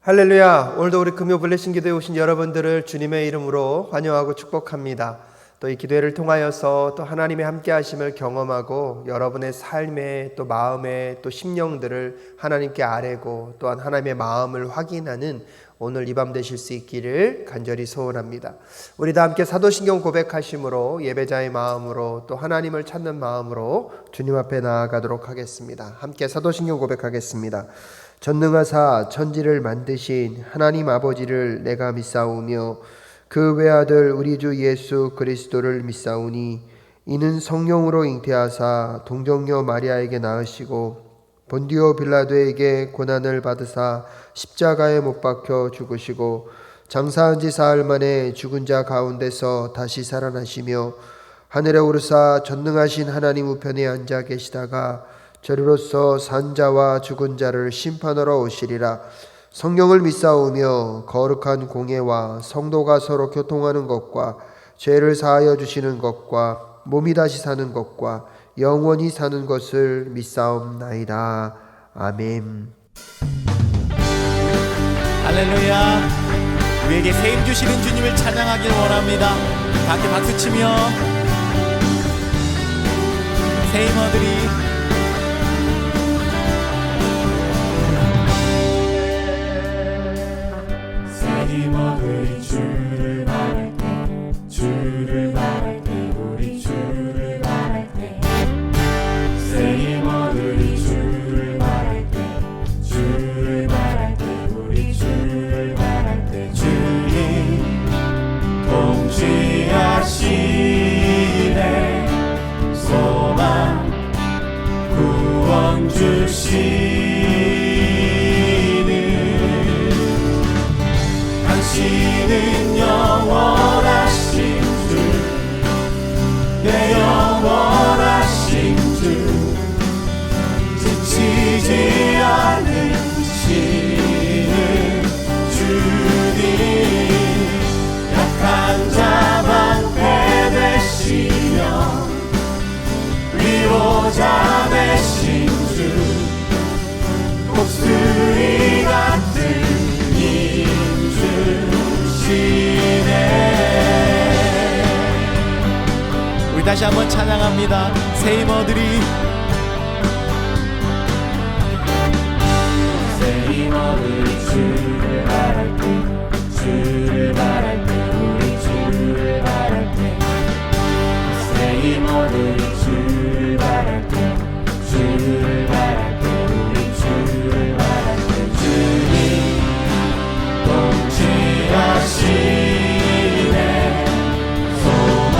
할렐루야. 오늘도 우리 금요 블레싱 기도에 오신 여러분들을 주님의 이름으로 환영하고 축복합니다. 또 이 기도회를 통하여서 또 하나님의 함께 하심을 경험하고 여러분의 삶에 또 마음에 또 심령들을 하나님께 아뢰고 또한 하나님의 마음을 확인하는 오늘 이 밤 되실 수 있기를 간절히 소원합니다. 우리 다 함께 사도신경 고백하심으로 예배자의 마음으로 또 하나님을 찾는 마음으로 주님 앞에 나아가도록 하겠습니다. 함께 사도신경 고백하겠습니다. 전능하사 천지를 만드신 하나님 아버지를 내가 믿사오며 그 외아들 우리 주 예수 그리스도를 믿사오니 이는 성령으로 잉태하사 동정녀 마리아에게 낳으시고 본디오 빌라도에게 고난을 받으사 십자가에 못 박혀 죽으시고 장사한 지 사흘 만에 죽은 자 가운데서 다시 살아나시며 하늘에 오르사 전능하신 하나님 우편에 앉아 계시다가 저리로서 산 자와 죽은 자를 심판하러 오시리라. 성령을 믿사오며 거룩한 공예와 성도가 서로 교통하는 것과 죄를 사하여 주시는 것과 몸이 다시 사는 것과 영원히 사는 것을 믿사옵나이다. 아멘. 할렐루야. 우리에게 세임 주시는 주님을 찬양하길 원합니다. 다 함께 박수치며 세임어들이 주를 바랄 때 주를 바랄 때 우리 주를 바랄 때 세임어들이 주를 바랄 때 주를 바랄 때 우리 주를 바랄 때 주님 통치하시네 소망 구원 당신은 영원하신 주, 내 영원하신 주, 지치지 않으시는 주님, 약한 자 방패 되시며 위로자 되신 주, 목소리 같은 우리 다시 한번 찬양합니다. 세임어들이 주를 바랄 때 주를 바랄 때 우리 주를 바랄 때 세임어들이 주를 바랄 때 주를 바랄 때 우리 주를 바랄 때 주님 통치하시네 소망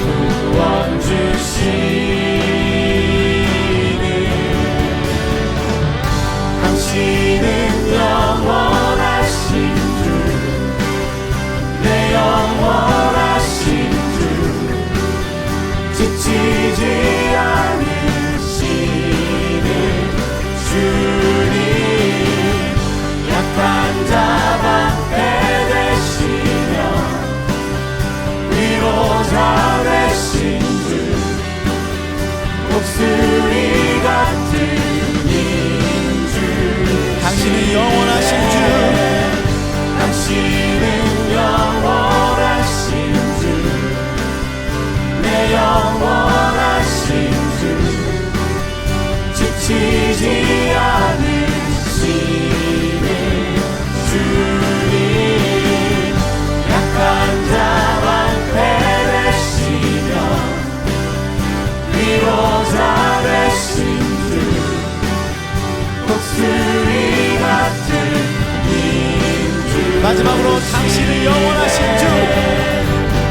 구원 주시는 당신은 영원하신 주, 내 영원하신 주, 지치지 않으시는 주님, 약한 자 방패 되시며 위로자 되신 주, 목소리 같은 인주, 당신은 영원하신 주, 당신은 영원하신 주, 내 영원하신 주, 지치지 않으시는 주님, 약한 자 방패 되시며 위로자 되신 주, 목소리 같은 인주, 마지막으로 당신은 영원하신 주,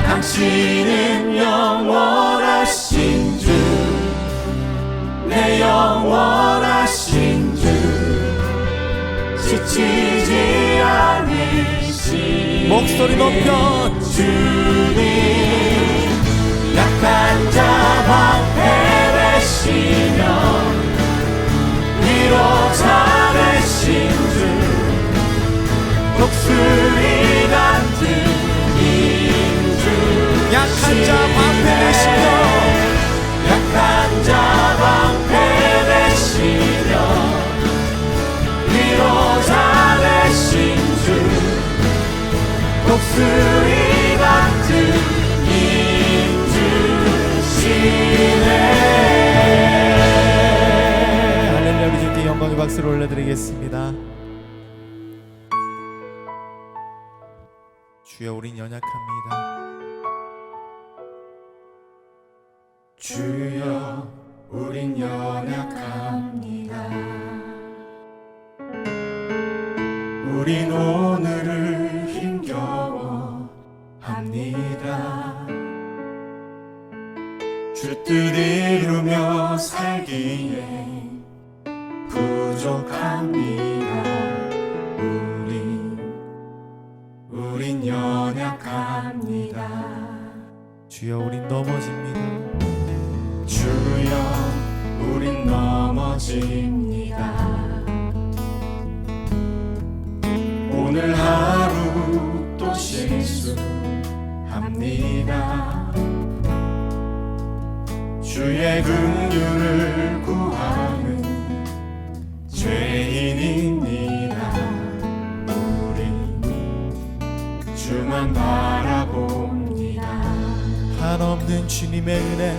당신은 영원하신 주, 내 영원하신 주, 지치지 않으시는 목소리 높여 주님, 약한 자 방패 되시며 위로자 되신 주, 목소리 같은 인주, 약한 자 방패 되시며 약한 자 방패 되시며 위로자 수리 같은 힘 주시네. 할렐루야. 우리 주께 영광의 박수를 올려드리겠습니다. 주여 우린 연약합니다. 주여 우린 연약합니다. 우린 오늘을 힘겨워 합니다. 주 뜻 이루며 살기에 부족합니다. 우린 연약합니다. 주여 우린 넘어집니다. 주여 우린 넘어집니다. 오늘 하루 또 실수합니다. 주의 긍휼을 구하는 죄인입니다. 우린 주만 바라봅니다. 한없는 주님의 은혜,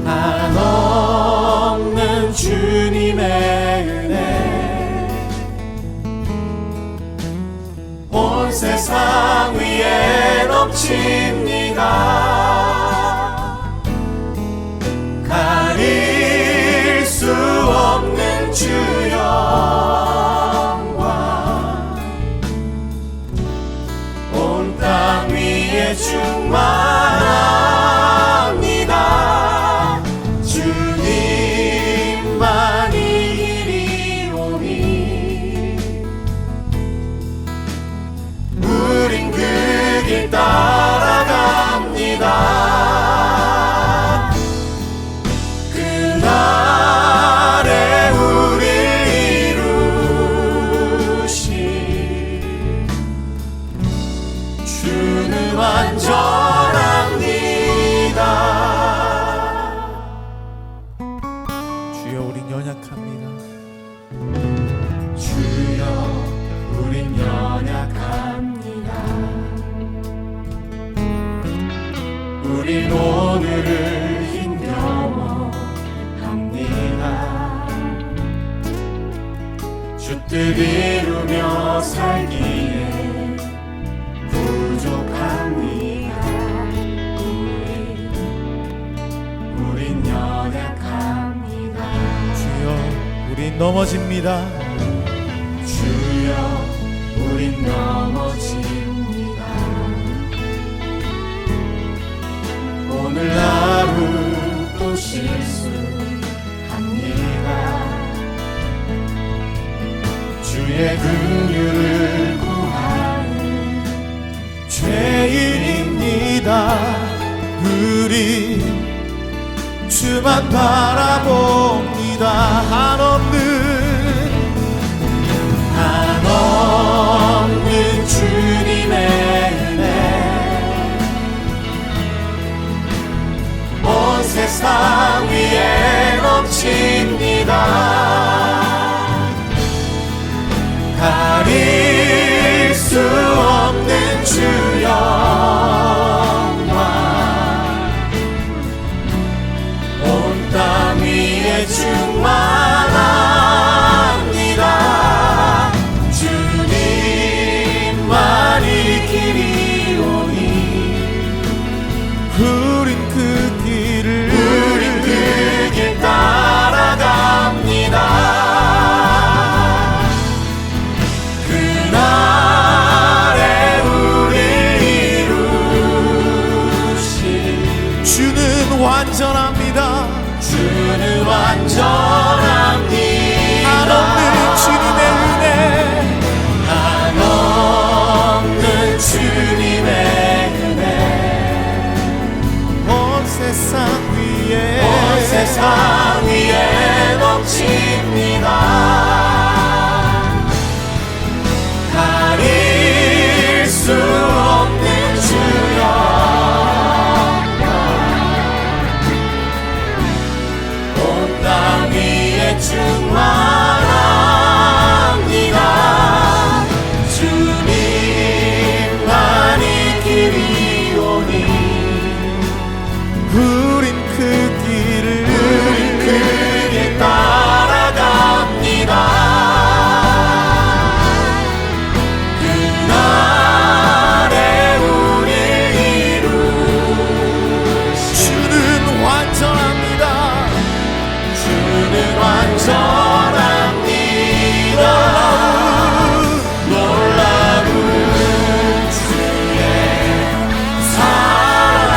한없는 주님의 은혜, 온 세상 위에 넘칩니다. 가릴 수 없는 주 영광, 온 땅 위에 충만합니다. 주님만이 이리오니 우린 그 길 따라갑니다. 그날에 우릴 이루실 주는 완전합니다. 주여 우린 연약합니다. 주여 우린 연약합니다. 우린 오늘을 힘겨워 합니다. 주 뜻 이루며 살기에 부족합니다. 우린 연약합니다. 주여 우린 넘어집니다. 주여 우린 넘어집니다. 오늘 하루 또 실수합니다. 주의 긍휼을 구하는 죄인입니다. 우리 주만 바라봅니다. 한없는 주님의 은혜, 온 세상 위에 넘칩니다. 가릴 수 없는 주 영광, 온 땅 위에 충만합니다. 주님만이 길이오니 우린 그 길을 우린 그 길 따라갑니다. 그날에 우릴 이루실 주는 완전합니다. 주는 완전합니다. 한없는 주님의 은혜, 한없는 주님의 은혜, 온 세상 위에 온 세상 위에 넘칩니다. 가릴 수 없는 주 영광, 온 땅 위에 충만합니다. 주님만이 주는 완전합니다. 놀라운 주의 사랑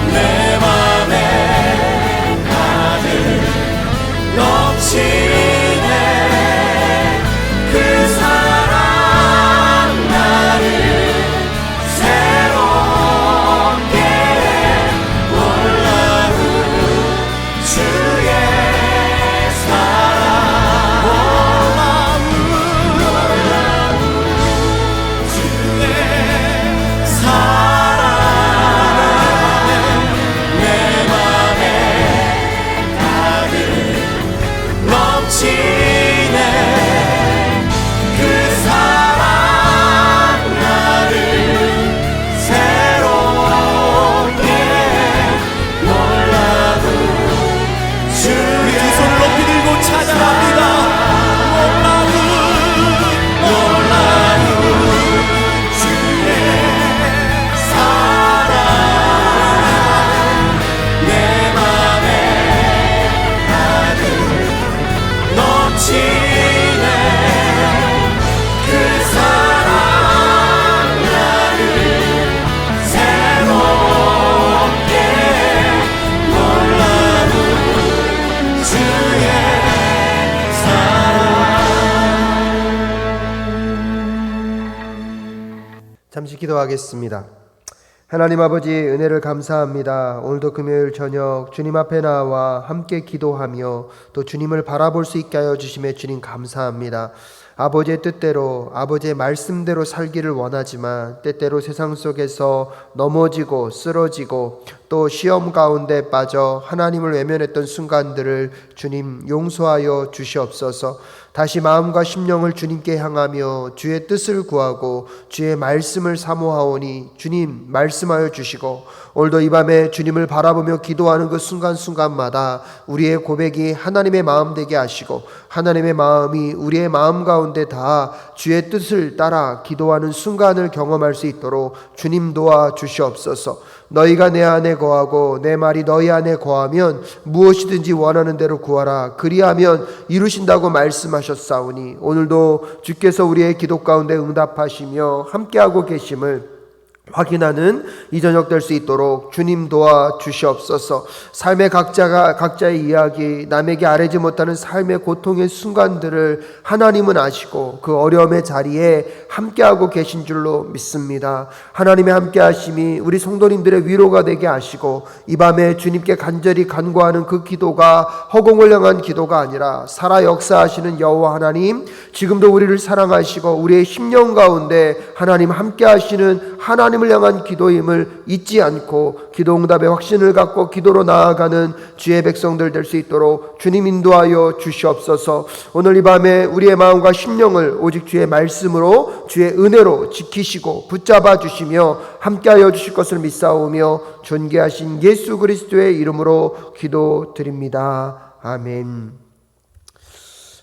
내 맘에 가득 넘치네. 그 사랑 나를 새롭게 놀라운 주의 사랑 놀라운 주의 사랑 내 맘에 가득 넘치네. 그 사랑 나를 새롭게 놀라운 주의 두 손을 높이 들고 찬양합니다. 놀라운 주의 사랑 내 맘에 가득 넘치네. 그 사랑 나를 새롭게 놀라운 주의 잠시 기도하겠습니다. 하나님 아버지, 은혜를 감사합니다. 오늘도 금요일 저녁 주님 앞에 나와 함께 기도하며 또 주님을 바라볼 수 있게 하여 주심에 주님 감사합니다. 아버지의 뜻대로, 아버지의 말씀대로 살기를 원하지만 때때로 세상 속에서 넘어지고 쓰러지고 또 시험 가운데 빠져 하나님을 외면했던 순간들을 주님 용서하여 주시옵소서. 다시 마음과 심령을 주님께 향하며 주의 뜻을 구하고 주의 말씀을 사모하오니 주님 말씀하여 주시고, 오늘도 이 밤에 주님을 바라보며 기도하는 그 순간순간마다 우리의 고백이 하나님의 마음 되게 하시고 하나님의 마음이 우리의 마음 가운데 다 주의 뜻을 따라 기도하는 순간을 경험할 수 있도록 주님 도와 주시옵소서. 너희가 내 안에 거하고 내 말이 너희 안에 거하면 무엇이든지 원하는 대로 구하라. 그리하면 이루신다고 말씀하셨사오니 오늘도 주께서 우리의 기도 가운데 응답하시며 함께하고 계심을 확인하는 이 저녁 될 수 있도록 주님 도와 주시옵소서. 삶의 각자의 이야기, 남에게 아뢰지 못하는 삶의 고통의 순간들을 하나님은 아시고 그 어려움의 자리에 함께하고 계신 줄로 믿습니다. 하나님의 함께하심이 우리 성도님들의 위로가 되게 하시고 이 밤에 주님께 간절히 간구하는 그 기도가 허공을 향한 기도가 아니라 살아 역사하시는 여호와 하나님, 지금도 우리를 사랑하시고 우리의 심령 가운데 하나님 함께하시는 하나님을 향한 기도임을 잊지 않고 기도 응답의 확신을 갖고 기도로 나아가는 주의 백성들 될 수 있도록 주님 인도하여 주시옵소서. 오늘 이 밤에 우리의 마음과 심령을 오직 주의 말씀으로 주의 은혜로 지키시고 붙잡아 주시며 함께하여 주실 것을 믿사오며 존귀하신 예수 그리스도의 이름으로 기도드립니다. 아멘.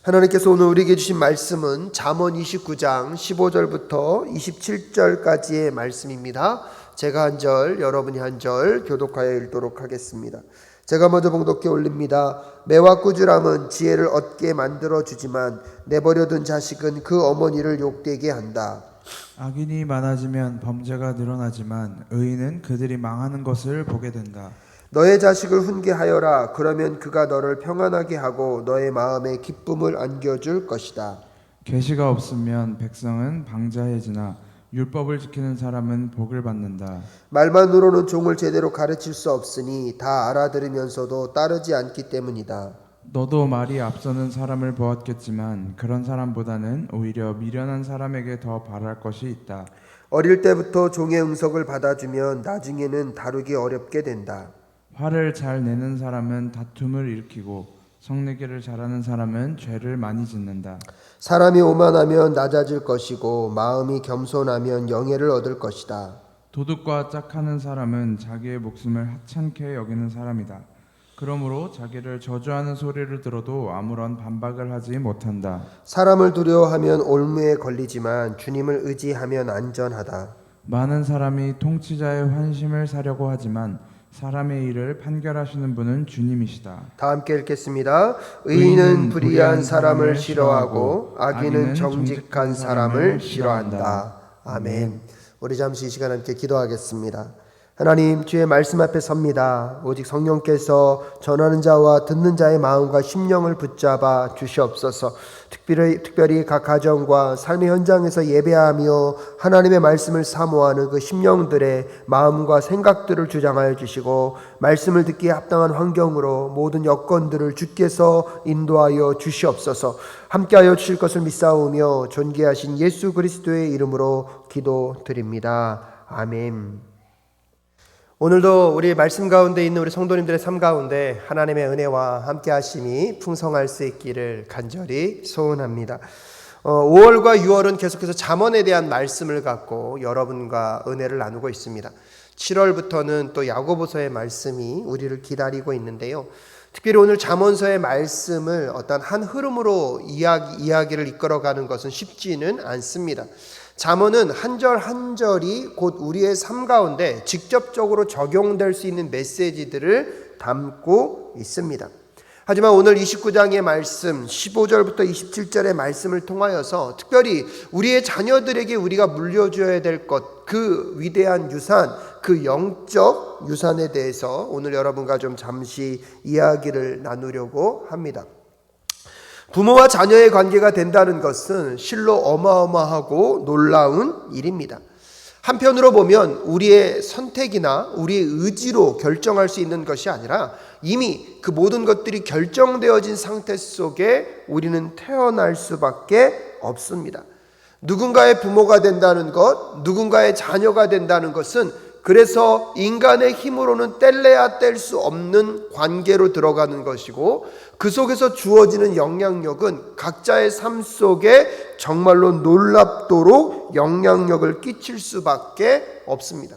하나님께서 오늘 우리에게 주신 말씀은 잠언 29장 15절부터 27절까지의 말씀입니다. 제가 한 절, 여러분이 한 절 교독하여 읽도록 하겠습니다. 제가 먼저 봉독해 올립니다. 매와 꾸지람은 지혜를 얻게 만들어주지만 내버려둔 자식은 그 어머니를 욕되게 한다. 악인이 많아지면 범죄가 늘어나지만 의인은 그들이 망하는 것을 보게 된다. 너의 자식을 훈계하여라. 그러면 그가 너를 평안하게 하고 너의 마음에 기쁨을 안겨줄 것이다. 계시가 없으면 백성은 방자해지나 율법을 지키는 사람은 복을 받는다. 말만으로는 종을 제대로 가르칠 수 없으니 다 알아들으면서도 따르지 않기 때문이다. 너도 말이 앞서는 사람을 보았겠지만 그런 사람보다는 오히려 미련한 사람에게 더 바랄 것이 있다. 어릴 때부터 종의 응석을 받아주면 나중에는 다루기 어렵게 된다. 화를 잘 내는 사람은 다툼을 일으키고 성내기를 잘하는 사람은 죄를 많이 짓는다. 사람이 오만하면 낮아질 것이고 마음이 겸손하면 영예를 얻을 것이다. 도둑과 짝하는 사람은 자기의 목숨을 하찮게 여기는 사람이다. 그러므로 자기를 저주하는 소리를 들어도 아무런 반박을 하지 못한다. 사람을 두려워하면 올무에 걸리지만 주님을 의지하면 안전하다. 많은 사람이 통치자의 환심을 사려고 하지만 사람의 일을 판결하시는 분은 주님이시다. 다 함께 읽겠습니다. 의인은 불의한 사람을 싫어하고 악인은 정직한 사람을 싫어한다. 아멘. 우리 잠시 이 시간 함께 기도하겠습니다. 하나님, 주의 말씀 앞에 섭니다. 오직 성령께서 전하는 자와 듣는 자의 마음과 심령을 붙잡아 주시옵소서. 특별히 각 가정과 삶의 현장에서 예배하며 하나님의 말씀을 사모하는 그 심령들의 마음과 생각들을 주장하여 주시고, 말씀을 듣기에 합당한 환경으로 모든 여건들을 주께서 인도하여 주시옵소서. 함께하여 주실 것을 믿사오며 존귀하신 예수 그리스도의 이름으로 기도드립니다. 아멘. 오늘도 우리 말씀 가운데 있는 우리 성도님들의 삶 가운데 하나님의 은혜와 함께 하심이 풍성할 수 있기를 간절히 소원합니다. 5월과 6월은 계속해서 잠언에 대한 말씀을 갖고 여러분과 은혜를 나누고 있습니다. 7월부터는 또 야고보서의 말씀이 우리를 기다리고 있는데요. 특별히 오늘 잠언서의 말씀을 어떤 한 흐름으로 이야기를 이끌어가는 것은 쉽지는 않습니다. 잠언은 한 절 한 절이 곧 우리의 삶 가운데 직접적으로 적용될 수 있는 메시지들을 담고 있습니다. 하지만 오늘 29장의 말씀 15절부터 27절의 말씀을 통하여서 특별히 우리의 자녀들에게 우리가 물려줘야 될 것, 그 위대한 유산, 그 영적 유산에 대해서 오늘 여러분과 좀 잠시 이야기를 나누려고 합니다. 부모와 자녀의 관계가 된다는 것은 실로 어마어마하고 놀라운 일입니다. 한편으로 보면 우리의 선택이나 우리의 의지로 결정할 수 있는 것이 아니라 이미 그 모든 것들이 결정되어진 상태 속에 우리는 태어날 수밖에 없습니다. 누군가의 부모가 된다는 것, 누군가의 자녀가 된다는 것은 그래서 인간의 힘으로는 뗄래야 뗄 수 없는 관계로 들어가는 것이고, 그 속에서 주어지는 영향력은 각자의 삶 속에 정말로 놀랍도록 영향력을 끼칠 수밖에 없습니다.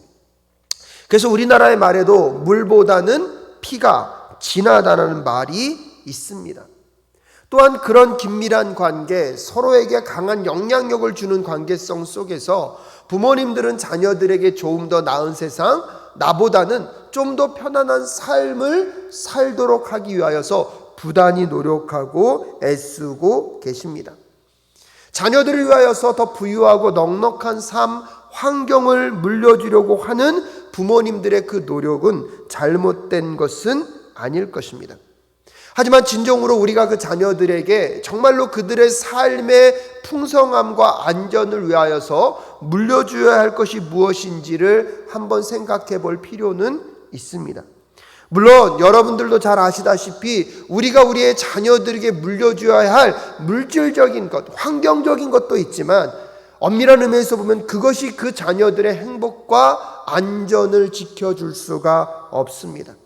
그래서 우리나라의 말에도 물보다는 피가 진하다는 말이 있습니다. 또한 그런 긴밀한 관계, 서로에게 강한 영향력을 주는 관계성 속에서 부모님들은 자녀들에게 조금 더 나은 세상, 나보다는 좀 더 편안한 삶을 살도록 하기 위하여서 부단히 노력하고 애쓰고 계십니다. 자녀들을 위하여서 더 부유하고 넉넉한 삶 환경을 물려주려고 하는 부모님들의 그 노력은 잘못된 것은 아닐 것입니다. 하지만 진정으로 우리가 그 자녀들에게 정말로 그들의 삶의 풍성함과 안전을 위하여서 물려줘야 할 것이 무엇인지를 한번 생각해 볼 필요는 있습니다. 물론 여러분들도 잘 아시다시피 우리가 우리의 자녀들에게 물려줘야 할 물질적인 것, 환경적인 것도 있지만 엄밀한 의미에서 보면 그것이 그 자녀들의 행복과 안전을 지켜줄 수가 없습니다.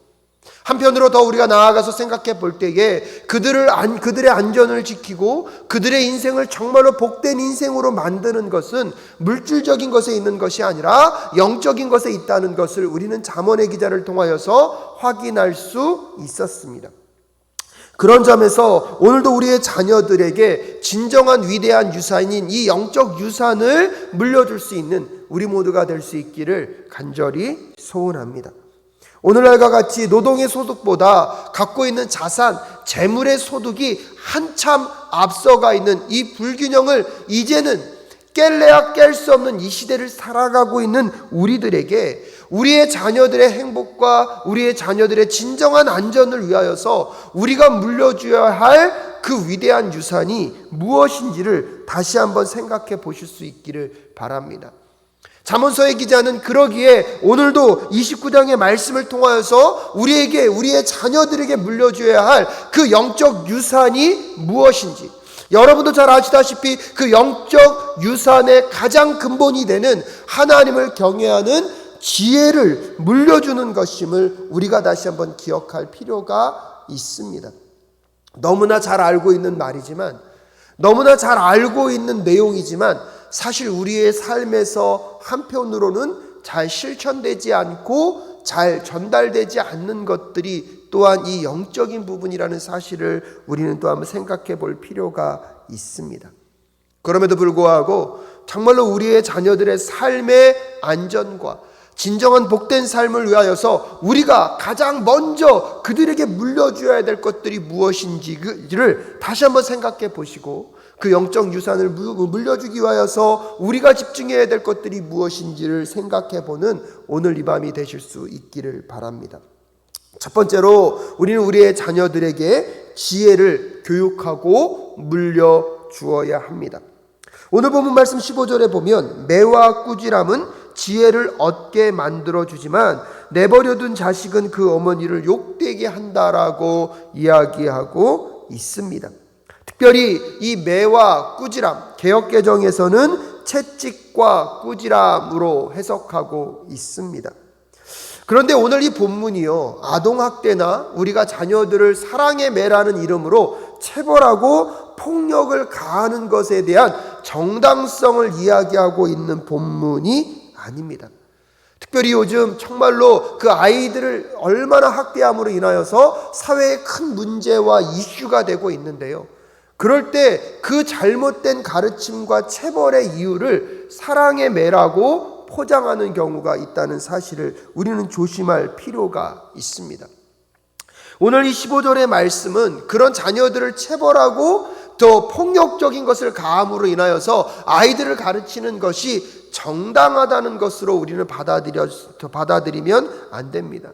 한편으로 더 우리가 나아가서 생각해 볼 때에 그들의 안전을 지키고 그들의 인생을 정말로 복된 인생으로 만드는 것은 물질적인 것에 있는 것이 아니라 영적인 것에 있다는 것을 우리는 잠언의 기자를 통하여서 확인할 수 있었습니다. 그런 점에서 오늘도 우리의 자녀들에게 진정한 위대한 유산인 이 영적 유산을 물려줄 수 있는 우리 모두가 될 수 있기를 간절히 소원합니다. 오늘날과 같이 노동의 소득보다 갖고 있는 자산, 재물의 소득이 한참 앞서가 있는 이 불균형을 이제는 깰래야 깰 수 없는 이 시대를 살아가고 있는 우리들에게 우리의 자녀들의 행복과 우리의 자녀들의 진정한 안전을 위하여서 우리가 물려줘야 할 그 위대한 유산이 무엇인지를 다시 한번 생각해 보실 수 있기를 바랍니다. 잠언서의 기자는 그러기에 오늘도 29장의 말씀을 통하여서 우리의 자녀들에게 물려줘야 할 그 영적 유산이 무엇인지, 여러분도 잘 아시다시피 그 영적 유산의 가장 근본이 되는 하나님을 경외하는 지혜를 물려주는 것임을 우리가 다시 한번 기억할 필요가 있습니다. 너무나 잘 알고 있는 말이지만, 너무나 잘 알고 있는 내용이지만 사실 우리의 삶에서 한편으로는 잘 실천되지 않고 잘 전달되지 않는 것들이 또한 이 영적인 부분이라는 사실을 우리는 또 한번 생각해 볼 필요가 있습니다. 그럼에도 불구하고 정말로 우리의 자녀들의 삶의 안전과 진정한 복된 삶을 위하여서 우리가 가장 먼저 그들에게 물려줘야 될 것들이 무엇인지를 다시 한번 생각해 보시고, 그 영적 유산을 물려주기 위하여서 우리가 집중해야 될 것들이 무엇인지를 생각해 보는 오늘 이 밤이 되실 수 있기를 바랍니다. 첫 번째로 우리는 우리의 자녀들에게 지혜를 교육하고 물려주어야 합니다. 오늘 본문 말씀 15절에 보면 매와 꾸지람은 지혜를 얻게 만들어주지만 내버려둔 자식은 그 어머니를 욕되게 한다라고 이야기하고 있습니다. 특별히 이 매와 꾸지람, 개역개정에서는 채찍과 꾸지람으로 해석하고 있습니다. 그런데 오늘 이 본문이요, 아동학대나 우리가 자녀들을 사랑의 매라는 이름으로 체벌하고 폭력을 가하는 것에 대한 정당성을 이야기하고 있는 본문이 아닙니다. 특별히 요즘 정말로 그 아이들을 얼마나 학대함으로 인하여서 사회에 큰 문제와 이슈가 되고 있는데요, 그럴 때 그 잘못된 가르침과 체벌의 이유를 사랑의 매라고 포장하는 경우가 있다는 사실을 우리는 조심할 필요가 있습니다. 오늘 이 15절의 말씀은 그런 자녀들을 체벌하고 더 폭력적인 것을 가함으로 인하여서 아이들을 가르치는 것이 정당하다는 것으로 우리는 받아들이면 안 됩니다.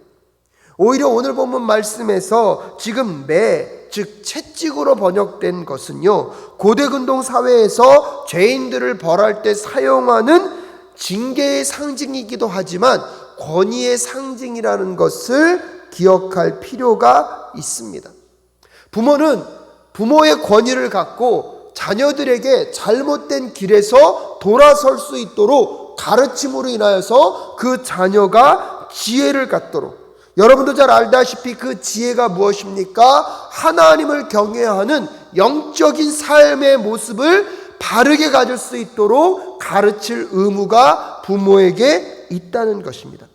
오히려 오늘 본문 말씀에서 지금 매, 즉 채찍으로 번역된 것은요, 고대 근동 사회에서 죄인들을 벌할 때 사용하는 징계의 상징이기도 하지만 권위의 상징이라는 것을 기억할 필요가 있습니다. 부모는 부모의 권위를 갖고 자녀들에게 잘못된 길에서 돌아설 수 있도록 가르침으로 인하여서 그 자녀가 지혜를 갖도록, 여러분도 잘 알다시피 그 지혜가 무엇입니까? 하나님을 경외하는 영적인 삶의 모습을 바르게 가질 수 있도록 가르칠 의무가 부모에게 있다는 것입니다.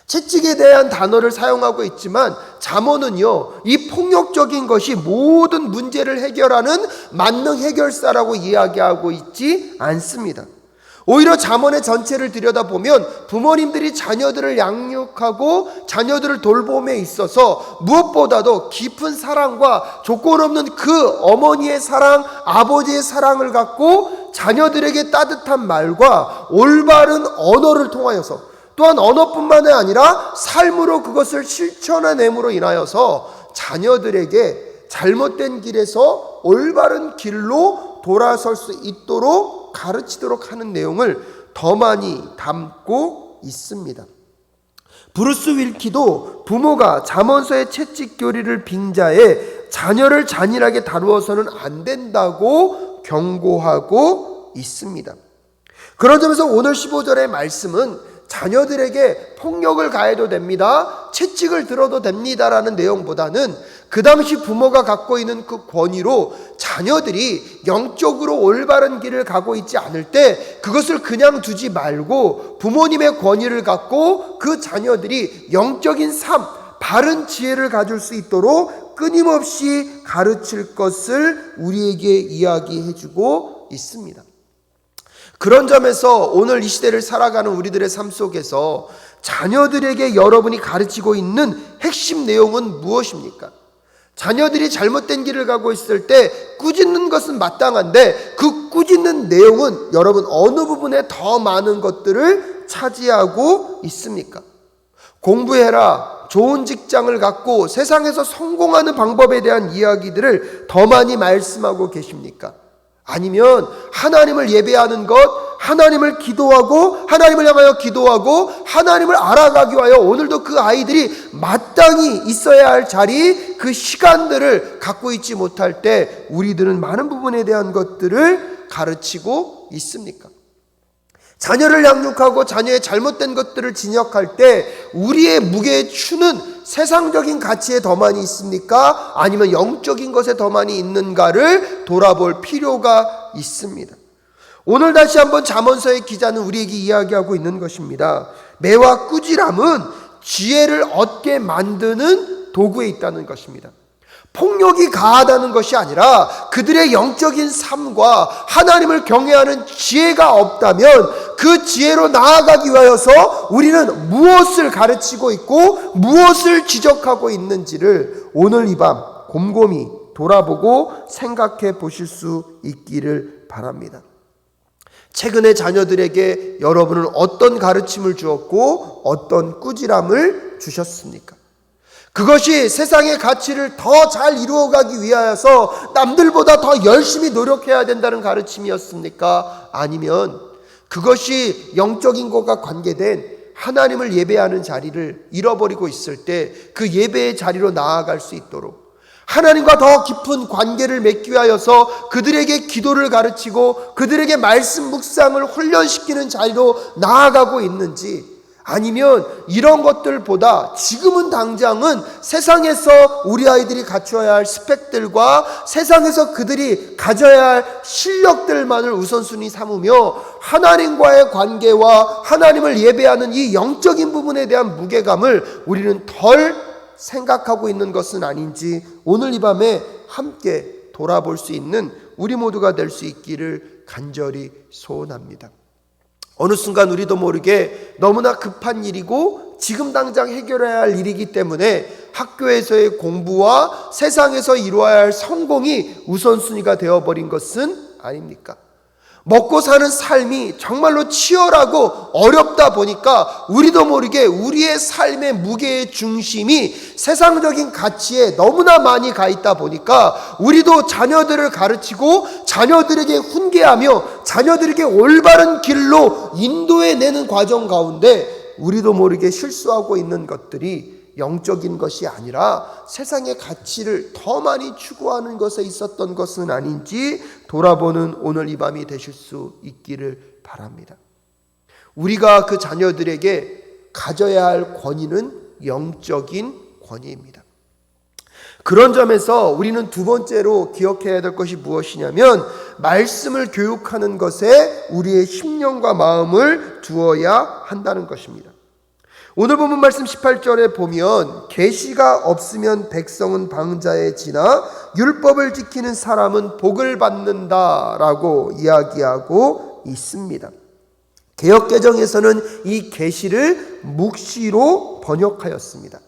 채찍에 대한 단어를 사용하고 있지만 잠언은요, 이 폭력적인 것이 모든 문제를 해결하는 만능 해결사라고 이야기하고 있지 않습니다. 오히려 잠언의 전체를 들여다보면 부모님들이 자녀들을 양육하고 자녀들을 돌봄에 있어서 무엇보다도 깊은 사랑과 조건 없는 그 어머니의 사랑, 아버지의 사랑을 갖고 자녀들에게 따뜻한 말과 올바른 언어를 통하여서, 또한 언어뿐만 아니라 삶으로 그것을 실천해냄으로 인하여서 자녀들에게 잘못된 길에서 올바른 길로 돌아설 수 있도록 가르치도록 하는 내용을 더 많이 담고 있습니다. 브루스 윌키도 부모가 잠언서의 채찍 교리를 빙자해 자녀를 잔인하게 다루어서는 안 된다고 경고하고 있습니다. 그런 점에서 오늘 15절의 말씀은 자녀들에게 폭력을 가해도 됩니다, 채찍을 들어도 됩니다라는 내용보다는 그 당시 부모가 갖고 있는 그 권위로 자녀들이 영적으로 올바른 길을 가고 있지 않을 때 그것을 그냥 두지 말고 부모님의 권위를 갖고 그 자녀들이 영적인 삶, 바른 지혜를 가질 수 있도록 끊임없이 가르칠 것을 우리에게 이야기해주고 있습니다. 그런 점에서 오늘 이 시대를 살아가는 우리들의 삶 속에서 자녀들에게 여러분이 가르치고 있는 핵심 내용은 무엇입니까? 자녀들이 잘못된 길을 가고 있을 때 꾸짖는 것은 마땅한데 그 꾸짖는 내용은 여러분 어느 부분에 더 많은 것들을 차지하고 있습니까? 공부해라, 좋은 직장을 갖고 세상에서 성공하는 방법에 대한 이야기들을 더 많이 말씀하고 계십니까? 아니면 하나님을 예배하는 것, 하나님을 기도하고 하나님을 향하여 기도하고 하나님을 알아가기 위하여 오늘도 그 아이들이 마땅히 있어야 할 자리, 그 시간들을 갖고 있지 못할 때 우리들은 많은 부분에 대한 것들을 가르치고 있습니까? 자녀를 양육하고 자녀의 잘못된 것들을 진역할 때 우리의 무게의 추는 세상적인 가치에 더 많이 있습니까? 아니면 영적인 것에 더 많이 있는가를 돌아볼 필요가 있습니다. 오늘 다시 한번 잠언서의 기자는 우리에게 이야기하고 있는 것입니다. 매와 꾸지람은 지혜를 얻게 만드는 도구에 있다는 것입니다. 폭력이 가하다는 것이 아니라 그들의 영적인 삶과 하나님을 경외하는 지혜가 없다면 그 지혜로 나아가기 위하여서 우리는 무엇을 가르치고 있고 무엇을 지적하고 있는지를 오늘 이 밤 곰곰이 돌아보고 생각해 보실 수 있기를 바랍니다. 최근에 자녀들에게 여러분은 어떤 가르침을 주었고 어떤 꾸지람을 주셨습니까? 그것이 세상의 가치를 더 잘 이루어가기 위하여서 남들보다 더 열심히 노력해야 된다는 가르침이었습니까? 아니면 그것이 영적인 것과 관계된 하나님을 예배하는 자리를 잃어버리고 있을 때 그 예배의 자리로 나아갈 수 있도록 하나님과 더 깊은 관계를 맺기 위하여서 그들에게 기도를 가르치고 그들에게 말씀 묵상을 훈련시키는 자리로 나아가고 있는지, 아니면 이런 것들보다 지금은 당장은 세상에서 우리 아이들이 갖춰야 할 스펙들과 세상에서 그들이 가져야 할 실력들만을 우선순위 삼으며 하나님과의 관계와 하나님을 예배하는 이 영적인 부분에 대한 무게감을 우리는 덜 생각하고 있는 것은 아닌지 오늘 이 밤에 함께 돌아볼 수 있는 우리 모두가 될 수 있기를 간절히 소원합니다. 어느 순간 우리도 모르게 너무나 급한 일이고 지금 당장 해결해야 할 일이기 때문에 학교에서의 공부와 세상에서 이루어야 할 성공이 우선순위가 되어버린 것은 아닙니까? 먹고 사는 삶이 정말로 치열하고 어렵다 보니까 우리도 모르게 우리의 삶의 무게의 중심이 세상적인 가치에 너무나 많이 가 있다 보니까 우리도 자녀들을 가르치고 자녀들에게 훈계하며 자녀들에게 올바른 길로 인도해내는 과정 가운데 우리도 모르게 실수하고 있는 것들이 영적인 것이 아니라 세상의 가치를 더 많이 추구하는 것에 있었던 것은 아닌지 돌아보는 오늘 이 밤이 되실 수 있기를 바랍니다. 우리가 그 자녀들에게 가져야 할 권위는 영적인 권위입니다. 그런 점에서 우리는 두 번째로 기억해야 될 것이 무엇이냐면 말씀을 교육하는 것에 우리의 심령과 마음을 두어야 한다는 것입니다. 오늘 본문 말씀 18절에 보면 계시가 없으면 백성은 방자에 지나 율법을 지키는 사람은 복을 받는다라고 이야기하고 있습니다. 개역개정에서는 이 계시를 묵시로 번역하였습니다.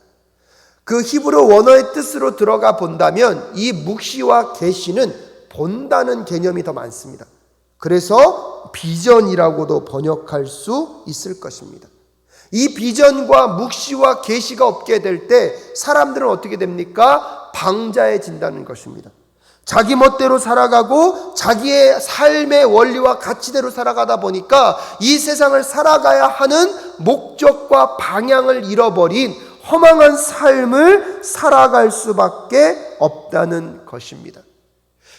그 히브리 원어의 뜻으로 들어가 본다면 이 묵시와 계시는 본다는 개념이 더 많습니다. 그래서 비전이라고도 번역할 수 있을 것입니다. 이 비전과 묵시와 계시가 없게 될 때 사람들은 어떻게 됩니까? 방자해진다는 것입니다. 자기 멋대로 살아가고 자기의 삶의 원리와 가치대로 살아가다 보니까 이 세상을 살아가야 하는 목적과 방향을 잃어버린 허망한 삶을 살아갈 수밖에 없다는 것입니다.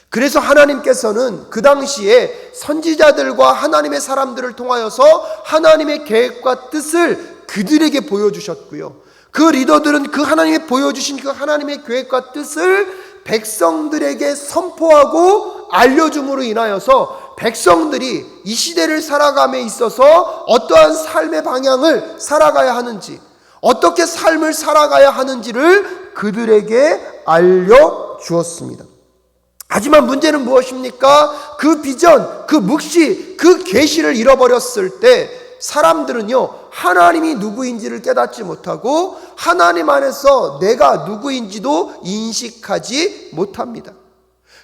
그래서 하나님께서는 그 당시에 선지자들과 하나님의 사람들을 통하여서 하나님의 계획과 뜻을 그들에게 보여주셨고요. 그 리더들은 그 하나님이 보여주신 그 하나님의 계획과 뜻을 백성들에게 선포하고 알려줌으로 인하여서 백성들이 이 시대를 살아감에 있어서 어떠한 삶의 방향을 살아가야 하는지, 어떻게 삶을 살아가야 하는지를 그들에게 알려주었습니다. 하지만 문제는 무엇입니까? 그 비전, 그 묵시, 그 계시를 잃어버렸을 때 사람들은요, 하나님이 누구인지를 깨닫지 못하고 하나님 안에서 내가 누구인지도 인식하지 못합니다.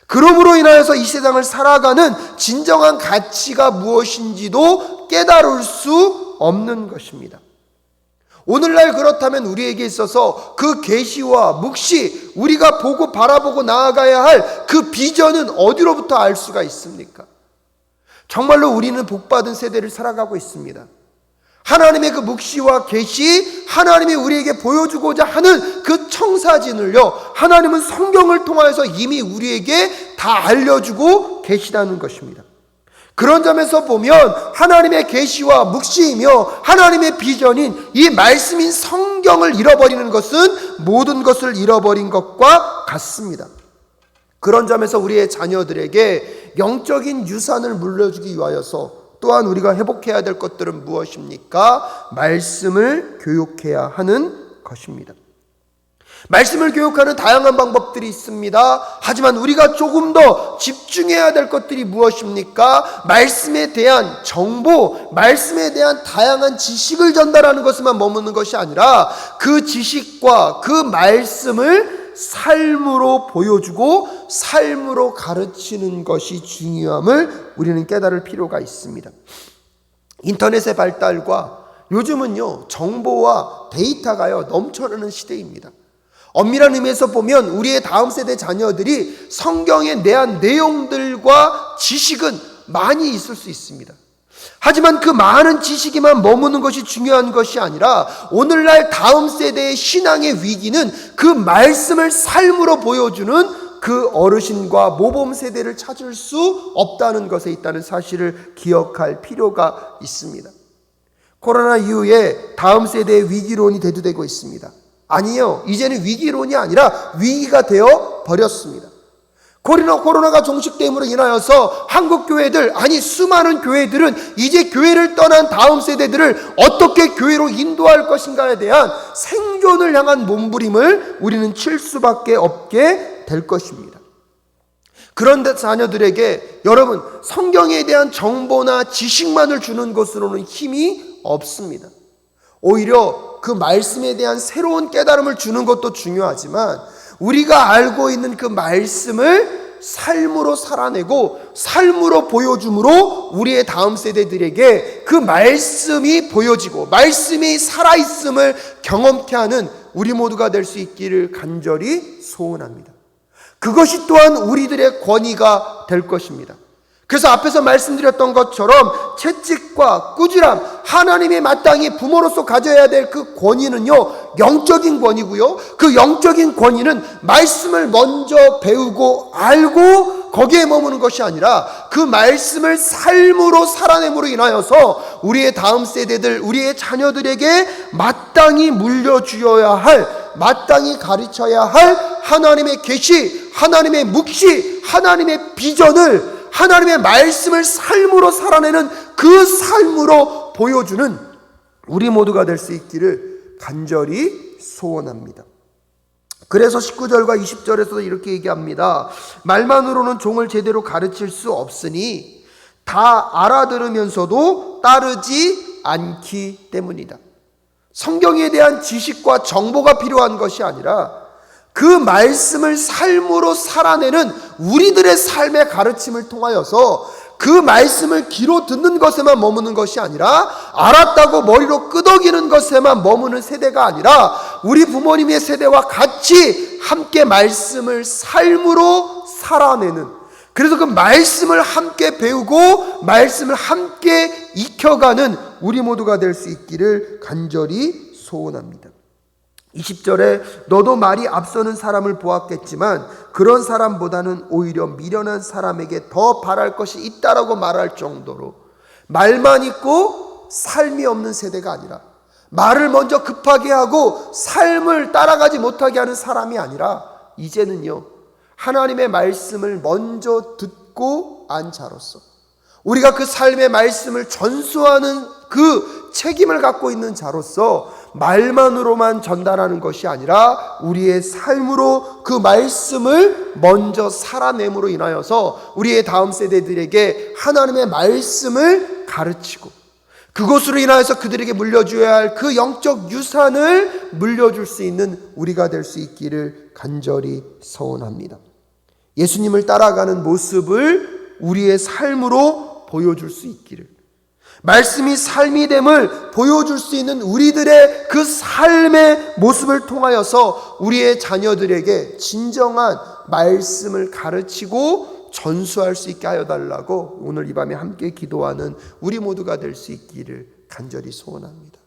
그러므로 인하여서 이 세상을 살아가는 진정한 가치가 무엇인지도 깨달을 수 없는 것입니다. 오늘날 그렇다면 우리에게 있어서 그 계시와 묵시, 우리가 보고 바라보고 나아가야 할 그 비전은 어디로부터 알 수가 있습니까? 정말로 우리는 복받은 세대를 살아가고 있습니다. 하나님의 그 묵시와 계시, 하나님이 우리에게 보여주고자 하는 그 청사진을요, 하나님은 성경을 통하여서 이미 우리에게 다 알려주고 계시다는 것입니다. 그런 점에서 보면 하나님의 계시와 묵시이며 하나님의 비전인 이 말씀인 성경을 잃어버리는 것은 모든 것을 잃어버린 것과 같습니다. 그런 점에서 우리의 자녀들에게 영적인 유산을 물려주기 위하여서 또한 우리가 회복해야 될 것들은 무엇입니까? 말씀을 교육해야 하는 것입니다. 말씀을 교육하는 다양한 방법들이 있습니다. 하지만 우리가 조금 더 집중해야 될 것들이 무엇입니까? 말씀에 대한 정보, 말씀에 대한 다양한 지식을 전달하는 것에만 머무는 것이 아니라 그 지식과 그 말씀을 삶으로 보여주고 삶으로 가르치는 것이 중요함을 우리는 깨달을 필요가 있습니다. 인터넷의 발달과 요즘은요, 정보와 데이터가요 넘쳐나는 시대입니다. 엄밀한 의미에서 보면 우리의 다음 세대 자녀들이 성경에 대한 내용들과 지식은 많이 있을 수 있습니다. 하지만 그 많은 지식에만 머무는 것이 중요한 것이 아니라 오늘날 다음 세대의 신앙의 위기는 그 말씀을 삶으로 보여주는 그 어르신과 모범 세대를 찾을 수 없다는 것에 있다는 사실을 기억할 필요가 있습니다. 코로나 이후에 다음 세대의 위기론이 대두되고 있습니다. 아니요, 이제는 위기론이 아니라 위기가 되어 버렸습니다. 코로나가 종식됨으로 인하여서 한국 교회들, 아니 수많은 교회들은 이제 교회를 떠난 다음 세대들을 어떻게 교회로 인도할 것인가에 대한 생존을 향한 몸부림을 우리는 칠 수밖에 없게 될 것입니다. 그런데 자녀들에게 여러분, 성경에 대한 정보나 지식만을 주는 것으로는 힘이 없습니다. 오히려 그 말씀에 대한 새로운 깨달음을 주는 것도 중요하지만 우리가 알고 있는 그 말씀을 삶으로 살아내고 삶으로 보여줌으로 우리의 다음 세대들에게 그 말씀이 보여지고 말씀이 살아있음을 경험케 하는 우리 모두가 될 수 있기를 간절히 소원합니다. 그것이 또한 우리들의 권위가 될 것입니다. 그래서 앞에서 말씀드렸던 것처럼 채찍과 꾸지람, 하나님이 마땅히 부모로서 가져야 될 그 권위는요, 영적인 권위고요. 그 영적인 권위는 말씀을 먼저 배우고 알고 거기에 머무는 것이 아니라 그 말씀을 삶으로 살아냄으로 인하여서 우리의 다음 세대들, 우리의 자녀들에게 마땅히 물려주어야 할, 마땅히 가르쳐야 할 하나님의 계시, 하나님의 묵시, 하나님의 비전을 하나님의 말씀을 삶으로 살아내는 그 삶으로 보여주는 우리 모두가 될 수 있기를 간절히 소원합니다. 그래서 19절과 20절에서도 이렇게 얘기합니다. 말만으로는 종을 제대로 가르칠 수 없으니 다 알아들으면서도 따르지 않기 때문이다. 성경에 대한 지식과 정보가 필요한 것이 아니라 그 말씀을 삶으로 살아내는 우리들의 삶의 가르침을 통하여서 그 말씀을 귀로 듣는 것에만 머무는 것이 아니라 알았다고 머리로 끄덕이는 것에만 머무는 세대가 아니라 우리 부모님의 세대와 같이 함께 말씀을 삶으로 살아내는, 그래서 그 말씀을 함께 배우고 말씀을 함께 익혀가는 우리 모두가 될 수 있기를 간절히 소원합니다. 20절에 너도 말이 앞서는 사람을 보았겠지만 그런 사람보다는 오히려 미련한 사람에게 더 바랄 것이 있다라고 말할 정도로 말만 있고 삶이 없는 세대가 아니라, 말을 먼저 급하게 하고 삶을 따라가지 못하게 하는 사람이 아니라 이제는요, 하나님의 말씀을 먼저 듣고 안 자로서 우리가 그 삶의 말씀을 전수하는 그 책임을 갖고 있는 자로서 말만으로만 전달하는 것이 아니라 우리의 삶으로 그 말씀을 먼저 살아냄으로 인하여서 우리의 다음 세대들에게 하나님의 말씀을 가르치고 그것으로 인하여서 그들에게 물려줘야 할 그 영적 유산을 물려줄 수 있는 우리가 될 수 있기를 간절히 소원합니다. 예수님을 따라가는 모습을 우리의 삶으로 보여줄 수 있기를, 말씀이 삶이 됨을 보여줄 수 있는 우리들의 그 삶의 모습을 통하여서 우리의 자녀들에게 진정한 말씀을 가르치고 전수할 수 있게 하여 달라고 오늘 이 밤에 함께 기도하는 우리 모두가 될 수 있기를 간절히 소원합니다.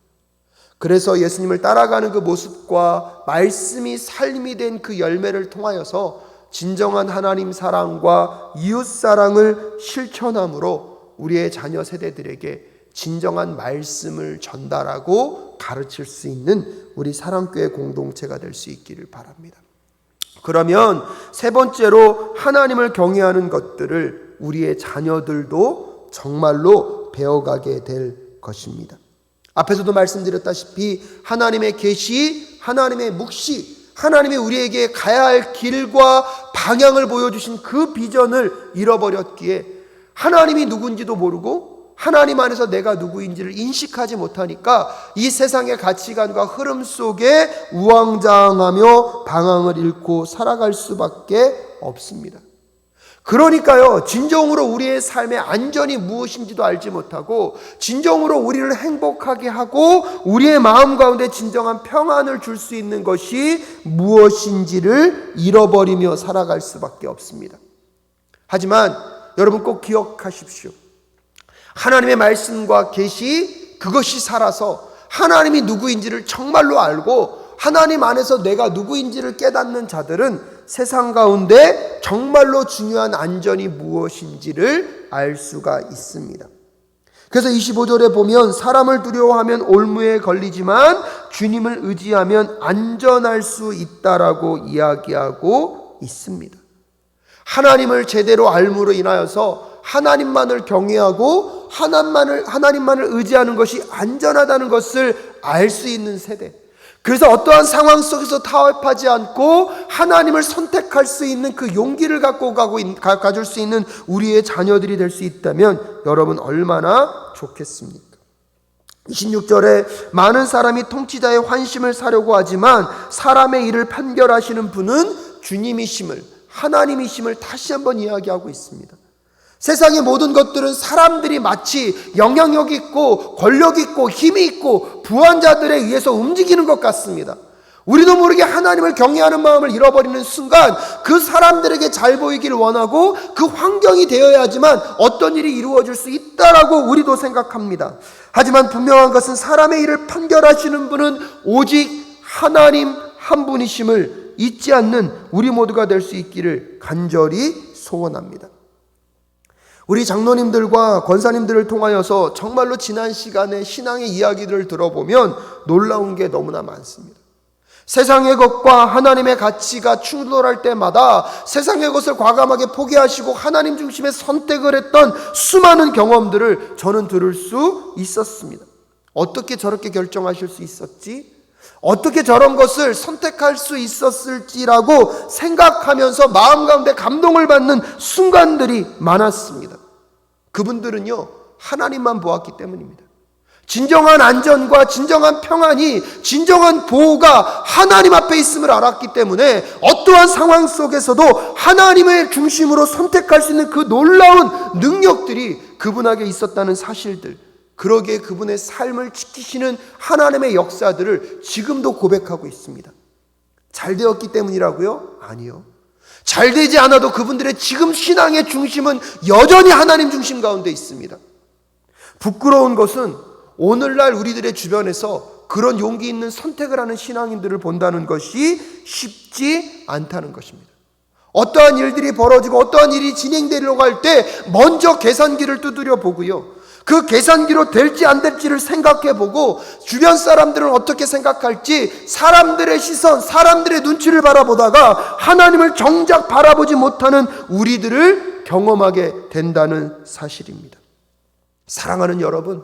그래서 예수님을 따라가는 그 모습과 말씀이 삶이 된 그 열매를 통하여서 진정한 하나님 사랑과 이웃 사랑을 실천함으로 우리의 자녀 세대들에게 진정한 말씀을 전달하고 가르칠 수 있는 우리 사랑교회 공동체가 될 수 있기를 바랍니다. 그러면 세 번째로 하나님을 경외하는 것들을 우리의 자녀들도 정말로 배워가게 될 것입니다. 앞에서도 말씀드렸다시피 하나님의 계시, 하나님의 묵시, 하나님이 우리에게 가야 할 길과 방향을 보여주신 그 비전을 잃어버렸기에 하나님이 누군지도 모르고 하나님 안에서 내가 누구인지를 인식하지 못하니까 이 세상의 가치관과 흐름 속에 우왕좌왕하며 방향을 잃고 살아갈 수밖에 없습니다. 그러니까요, 진정으로 우리의 삶의 안전이 무엇인지도 알지 못하고 진정으로 우리를 행복하게 하고 우리의 마음 가운데 진정한 평안을 줄 수 있는 것이 무엇인지를 잃어버리며 살아갈 수밖에 없습니다. 하지만 여러분 꼭 기억하십시오. 하나님의 말씀과 계시, 그것이 살아서 하나님이 누구인지를 정말로 알고 하나님 안에서 내가 누구인지를 깨닫는 자들은 세상 가운데 정말로 중요한 안전이 무엇인지를 알 수가 있습니다. 그래서 25절에 보면 사람을 두려워하면 올무에 걸리지만 주님을 의지하면 안전할 수 있다라고 이야기하고 있습니다. 하나님을 제대로 알므로 인하여서 하나님만을 경외하고 하나님만을 의지하는 것이 안전하다는 것을 알 수 있는 세대. 그래서 어떠한 상황 속에서 타협하지 않고 하나님을 선택할 수 있는 그 용기를 가질 수 있는 우리의 자녀들이 될 수 있다면 여러분 얼마나 좋겠습니까? 26절에 많은 사람이 통치자의 환심을 사려고 하지만 사람의 일을 판결하시는 분은 주님이심을, 하나님이심을 다시 한번 이야기하고 있습니다. 세상의 모든 것들은 사람들이 마치 영향력 있고 권력 있고 힘이 있고 부한 자들에 의해서 움직이는 것 같습니다. 우리도 모르게 하나님을 경외하는 마음을 잃어버리는 순간 그 사람들에게 잘 보이기를 원하고 그 환경이 되어야지만 어떤 일이 이루어질 수 있다라고 우리도 생각합니다. 하지만 분명한 것은 사람의 일을 판결하시는 분은 오직 하나님 한 분이심을 잊지 않는 우리 모두가 될 수 있기를 간절히 소원합니다. 우리 장로님들과 권사님들을 통하여서 정말로 지난 시간에 신앙의 이야기들을 들어보면 놀라운 게 너무나 많습니다. 세상의 것과 하나님의 가치가 충돌할 때마다 세상의 것을 과감하게 포기하시고 하나님 중심의 선택을 했던 수많은 경험들을 저는 들을 수 있었습니다. 어떻게 저렇게 결정하실 수 있었지? 어떻게 저런 것을 선택할 수 있었을지라고 생각하면서 마음 가운데 감동을 받는 순간들이 많았습니다. 그분들은요, 하나님만 보았기 때문입니다. 진정한 안전과 진정한 평안이, 진정한 보호가 하나님 앞에 있음을 알았기 때문에 어떠한 상황 속에서도 하나님의 중심으로 선택할 수 있는 그 놀라운 능력들이 그분에게 있었다는 사실들, 그러기에 그분의 삶을 지키시는 하나님의 역사들을 지금도 고백하고 있습니다. 잘 되었기 때문이라고요? 아니요. 잘 되지 않아도 그분들의 지금 신앙의 중심은 여전히 하나님 중심 가운데 있습니다. 부끄러운 것은 오늘날 우리들의 주변에서 그런 용기 있는 선택을 하는 신앙인들을 본다는 것이 쉽지 않다는 것입니다. 어떠한 일들이 벌어지고 어떠한 일이 진행되려고 할 때 먼저 계산기를 두드려 보고요, 그 계산기로 될지 안 될지를 생각해 보고 주변 사람들은 어떻게 생각할지 사람들의 시선, 사람들의 눈치를 바라보다가 하나님을 정작 바라보지 못하는 우리들을 경험하게 된다는 사실입니다. 사랑하는 여러분,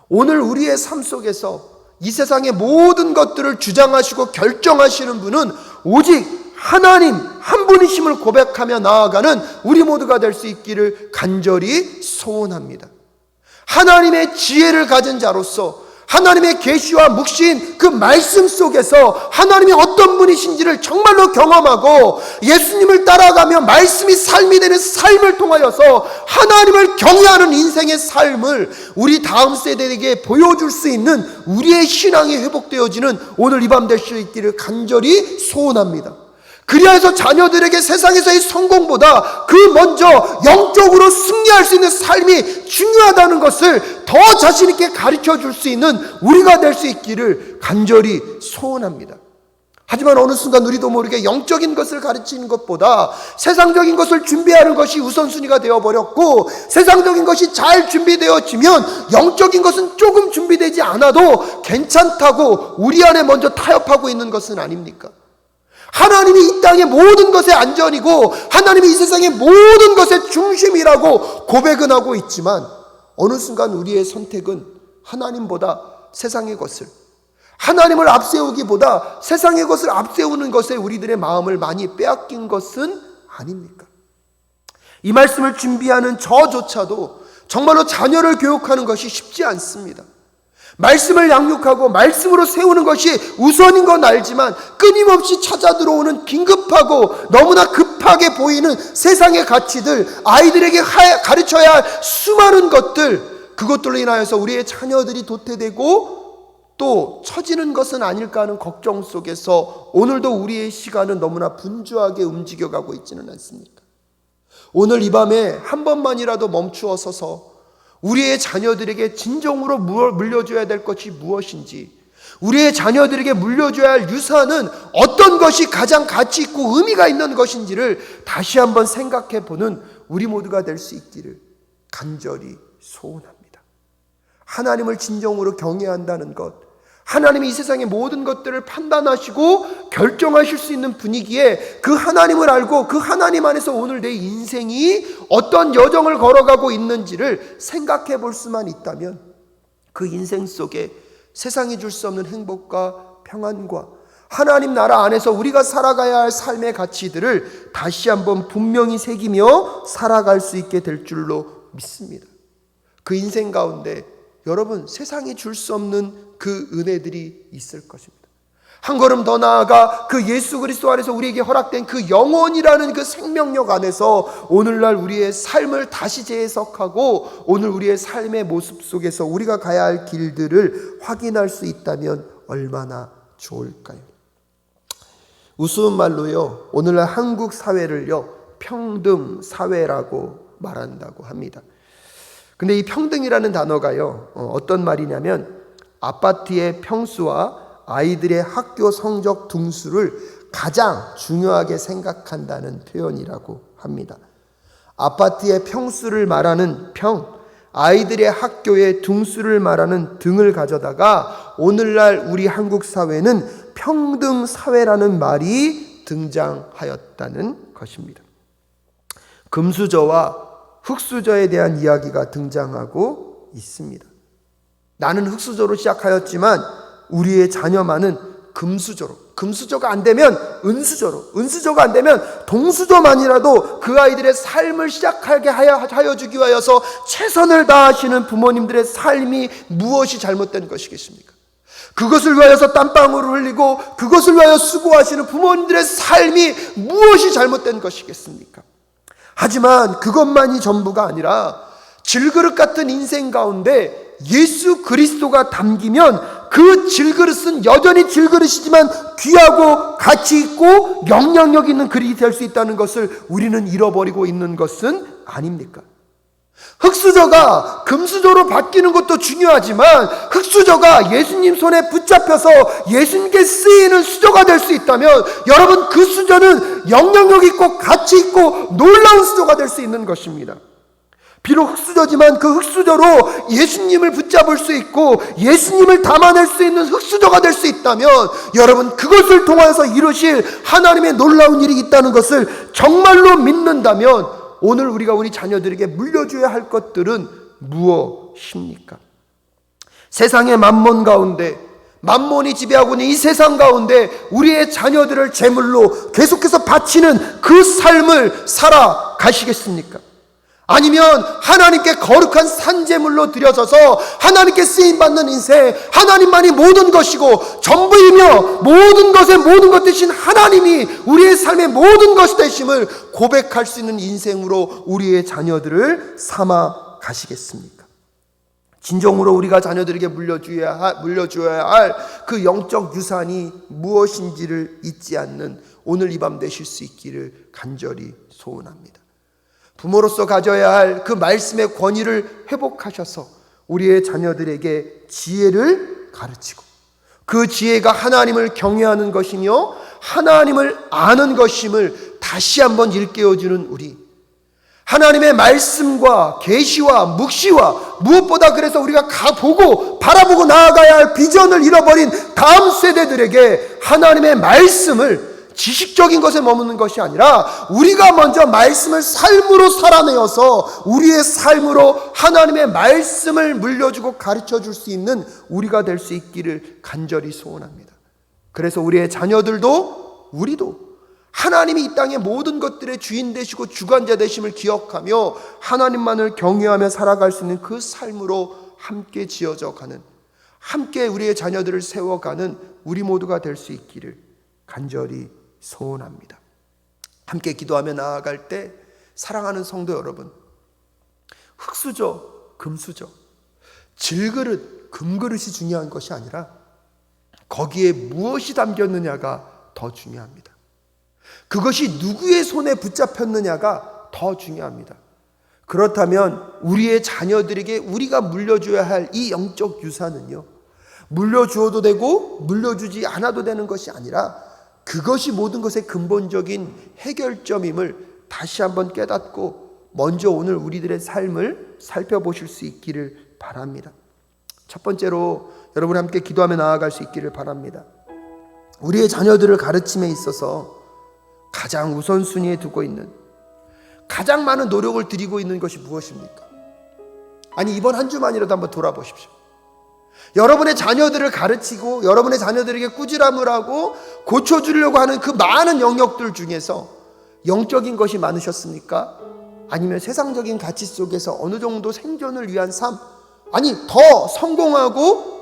오늘 우리의 삶 속에서 이 세상의 모든 것들을 주장하시고 결정하시는 분은 오직 하나님 한 분이심을 고백하며 나아가는 우리 모두가 될 수 있기를 간절히 소원합니다. 하나님의 지혜를 가진 자로서 하나님의 계시와 묵시인 그 말씀 속에서 하나님이 어떤 분이신지를 정말로 경험하고 예수님을 따라가며 말씀이 삶이 되는 삶을 통하여서 하나님을 경외하는 인생의 삶을 우리 다음 세대에게 보여줄 수 있는 우리의 신앙이 회복되어지는 오늘 이 밤 될 수 있기를 간절히 소원합니다. 그리하여서 자녀들에게 세상에서의 성공보다 그 먼저 영적으로 승리할 수 있는 삶이 중요하다는 것을 더 자신 있게 가르쳐 줄 수 있는 우리가 될 수 있기를 간절히 소원합니다. 하지만 어느 순간 우리도 모르게 영적인 것을 가르치는 것보다 세상적인 것을 준비하는 것이 우선순위가 되어버렸고, 세상적인 것이 잘 준비되어지면 영적인 것은 조금 준비되지 않아도 괜찮다고 우리 안에 먼저 타협하고 있는 것은 아닙니까? 하나님이 이 땅의 모든 것의 안전이고 하나님이 이 세상의 모든 것의 중심이라고 고백은 하고 있지만 어느 순간 우리의 선택은 하나님보다 세상의 것을, 하나님을 앞세우기보다 세상의 것을 앞세우는 것에 우리들의 마음을 많이 빼앗긴 것은 아닙니까? 이 말씀을 준비하는 저조차도 정말로 자녀를 교육하는 것이 쉽지 않습니다. 말씀을 양육하고 말씀으로 세우는 것이 우선인 건 알지만 끊임없이 찾아 들어오는 긴급하고 너무나 급하게 보이는 세상의 가치들, 아이들에게 가르쳐야 할 수많은 것들, 그것들로 인하여서 우리의 자녀들이 도태되고 또 처지는 것은 아닐까 하는 걱정 속에서 오늘도 우리의 시간은 너무나 분주하게 움직여가고 있지는 않습니까? 오늘 이 밤에 한 번만이라도 멈추어 서서 우리의 자녀들에게 진정으로 물려줘야 될 것이 무엇인지, 우리의 자녀들에게 물려줘야 할 유산은 어떤 것이 가장 가치 있고 의미가 있는 것인지를 다시 한번 생각해 보는 우리 모두가 될 수 있기를 간절히 소원합니다. 하나님을 진정으로 경외한다는 것, 하나님이 이 세상의 모든 것들을 판단하시고 결정하실 수 있는 분위기에 그 하나님을 알고 그 하나님 안에서 오늘 내 인생이 어떤 여정을 걸어가고 있는지를 생각해 볼 수만 있다면 그 인생 속에 세상이 줄 수 없는 행복과 평안과 하나님 나라 안에서 우리가 살아가야 할 삶의 가치들을 다시 한번 분명히 새기며 살아갈 수 있게 될 줄로 믿습니다. 그 인생 가운데 여러분, 세상이 줄 수 없는 그 은혜들이 있을 것입니다. 한 걸음 더 나아가 그 예수 그리스도 안에서 우리에게 허락된 그 영원이라는 그 생명력 안에서 오늘날 우리의 삶을 다시 재해석하고 오늘 우리의 삶의 모습 속에서 우리가 가야 할 길들을 확인할 수 있다면 얼마나 좋을까요? 우스운 말로요, 오늘날 한국 사회를요 평등 사회라고 말한다고 합니다. 근데 이 평등이라는 단어가요 어떤 말이냐면 아파트의 평수와 아이들의 학교 성적 등수를 가장 중요하게 생각한다는 표현이라고 합니다. 아파트의 평수를 말하는 평, 아이들의 학교의 등수를 말하는 등을 가져다가 오늘날 우리 한국 사회는 평등 사회라는 말이 등장하였다는 것입니다. 금수저와 흙수저에 대한 이야기가 등장하고 있습니다. 나는 흙수저로 시작하였지만 우리의 자녀만은 금수저로, 금수저가 안 되면 은수저로, 은수저가 안 되면 동수저만이라도 그 아이들의 삶을 시작하게 하여 주기 위하여서 최선을 다하시는 부모님들의 삶이 무엇이 잘못된 것이겠습니까? 그것을 위하여서 땀방울을 흘리고 그것을 위하여 수고하시는 부모님들의 삶이 무엇이 잘못된 것이겠습니까? 하지만 그것만이 전부가 아니라 질그릇 같은 인생 가운데 예수 그리스도가 담기면 그 질그릇은 여전히 질그릇이지만 귀하고 가치 있고 영향력 있는 그릇이 될 수 있다는 것을 우리는 잃어버리고 있는 것은 아닙니까? 흙수저가 금수저로 바뀌는 것도 중요하지만 흙수저가 예수님 손에 붙잡혀서 예수님께 쓰이는 수저가 될 수 있다면 여러분 그 수저는 영향력 있고 가치 있고 놀라운 수저가 될 수 있는 것입니다. 비록 흙수저지만 그 흙수저로 예수님을 붙잡을 수 있고 예수님을 담아낼 수 있는 흙수저가 될 수 있다면 여러분 그것을 통해서 이루실 하나님의 놀라운 일이 있다는 것을 정말로 믿는다면 오늘 우리가 우리 자녀들에게 물려줘야 할 것들은 무엇입니까? 세상의 만몬 가운데 만몬이 지배하고 있는 이 세상 가운데 우리의 자녀들을 제물로 계속해서 바치는 그 삶을 살아가시겠습니까? 아니면 하나님께 거룩한 산제물로 드려져서 하나님께 쓰임받는 인생, 하나님만이 모든 것이고 전부이며 모든 것의 모든 것 되신 하나님이 우리의 삶의 모든 것이 되심을 고백할 수 있는 인생으로 우리의 자녀들을 삼아 가시겠습니까? 진정으로 우리가 자녀들에게 물려주어야 할 그 영적 유산이 무엇인지를 잊지 않는 오늘 이 밤 되실 수 있기를 간절히 소원합니다. 부모로서 가져야 할 그 말씀의 권위를 회복하셔서 우리의 자녀들에게 지혜를 가르치고 그 지혜가 하나님을 경외하는 것이며 하나님을 아는 것임을 다시 한번 일깨워주는 우리, 하나님의 말씀과 계시와 묵시와 무엇보다 그래서 우리가 바라보고 나아가야 할 비전을 잃어버린 다음 세대들에게 하나님의 말씀을 지식적인 것에 머무는 것이 아니라 우리가 먼저 말씀을 삶으로 살아내어서 우리의 삶으로 하나님의 말씀을 물려주고 가르쳐줄 수 있는 우리가 될 수 있기를 간절히 소원합니다. 그래서 우리의 자녀들도 우리도 하나님이 이 땅의 모든 것들의 주인 되시고 주관자 되심을 기억하며 하나님만을 경외하며 살아갈 수 있는 그 삶으로 함께 지어져 가는, 함께 우리의 자녀들을 세워가는 우리 모두가 될 수 있기를 간절히 소원합니다. 함께 기도하며 나아갈 때 사랑하는 성도 여러분, 흙수저, 금수저, 질그릇, 금그릇이 중요한 것이 아니라 거기에 무엇이 담겼느냐가 더 중요합니다. 그것이 누구의 손에 붙잡혔느냐가 더 중요합니다. 그렇다면 우리의 자녀들에게 우리가 물려줘야 할 이 영적 유산은요, 물려주어도 되고 물려주지 않아도 되는 것이 아니라 그것이 모든 것의 근본적인 해결점임을 다시 한번 깨닫고 먼저 오늘 우리들의 삶을 살펴보실 수 있기를 바랍니다. 첫 번째로 여러분 함께 기도하며 나아갈 수 있기를 바랍니다. 우리의 자녀들을 가르침에 있어서 가장 우선순위에 두고 있는, 가장 많은 노력을 들이고 있는 것이 무엇입니까? 아니, 이번 한 주만이라도 한번 돌아보십시오. 여러분의 자녀들을 가르치고 여러분의 자녀들에게 꾸지람을 하고 고쳐주려고 하는 그 많은 영역들 중에서 영적인 것이 많으셨습니까? 아니면 세상적인 가치 속에서 어느 정도 생존을 위한 삶, 아니 더 성공하고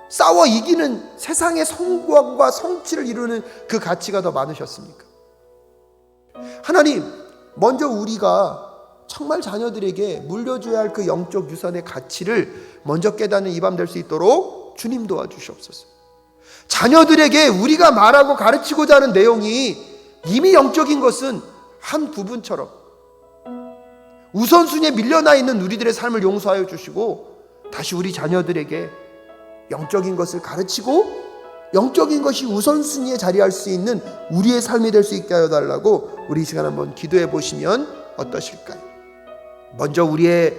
싸워 이기는 세상의 성공과 성취를 이루는 그 가치가 더 많으셨습니까? 하나님, 먼저 우리가 정말 자녀들에게 물려줘야 할 그 영적 유산의 가치를 먼저 깨닫는 이 밤 될 수 있도록 주님 도와주시옵소서. 자녀들에게 우리가 말하고 가르치고자 하는 내용이 이미 영적인 것은 한 부분처럼 우선순위에 밀려나 있는 우리들의 삶을 용서하여 주시고 다시 우리 자녀들에게 영적인 것을 가르치고 영적인 것이 우선순위에 자리할 수 있는 우리의 삶이 될 수 있게 하여 달라고 우리 이 시간 한번 기도해 보시면 어떠실까요? 먼저 우리의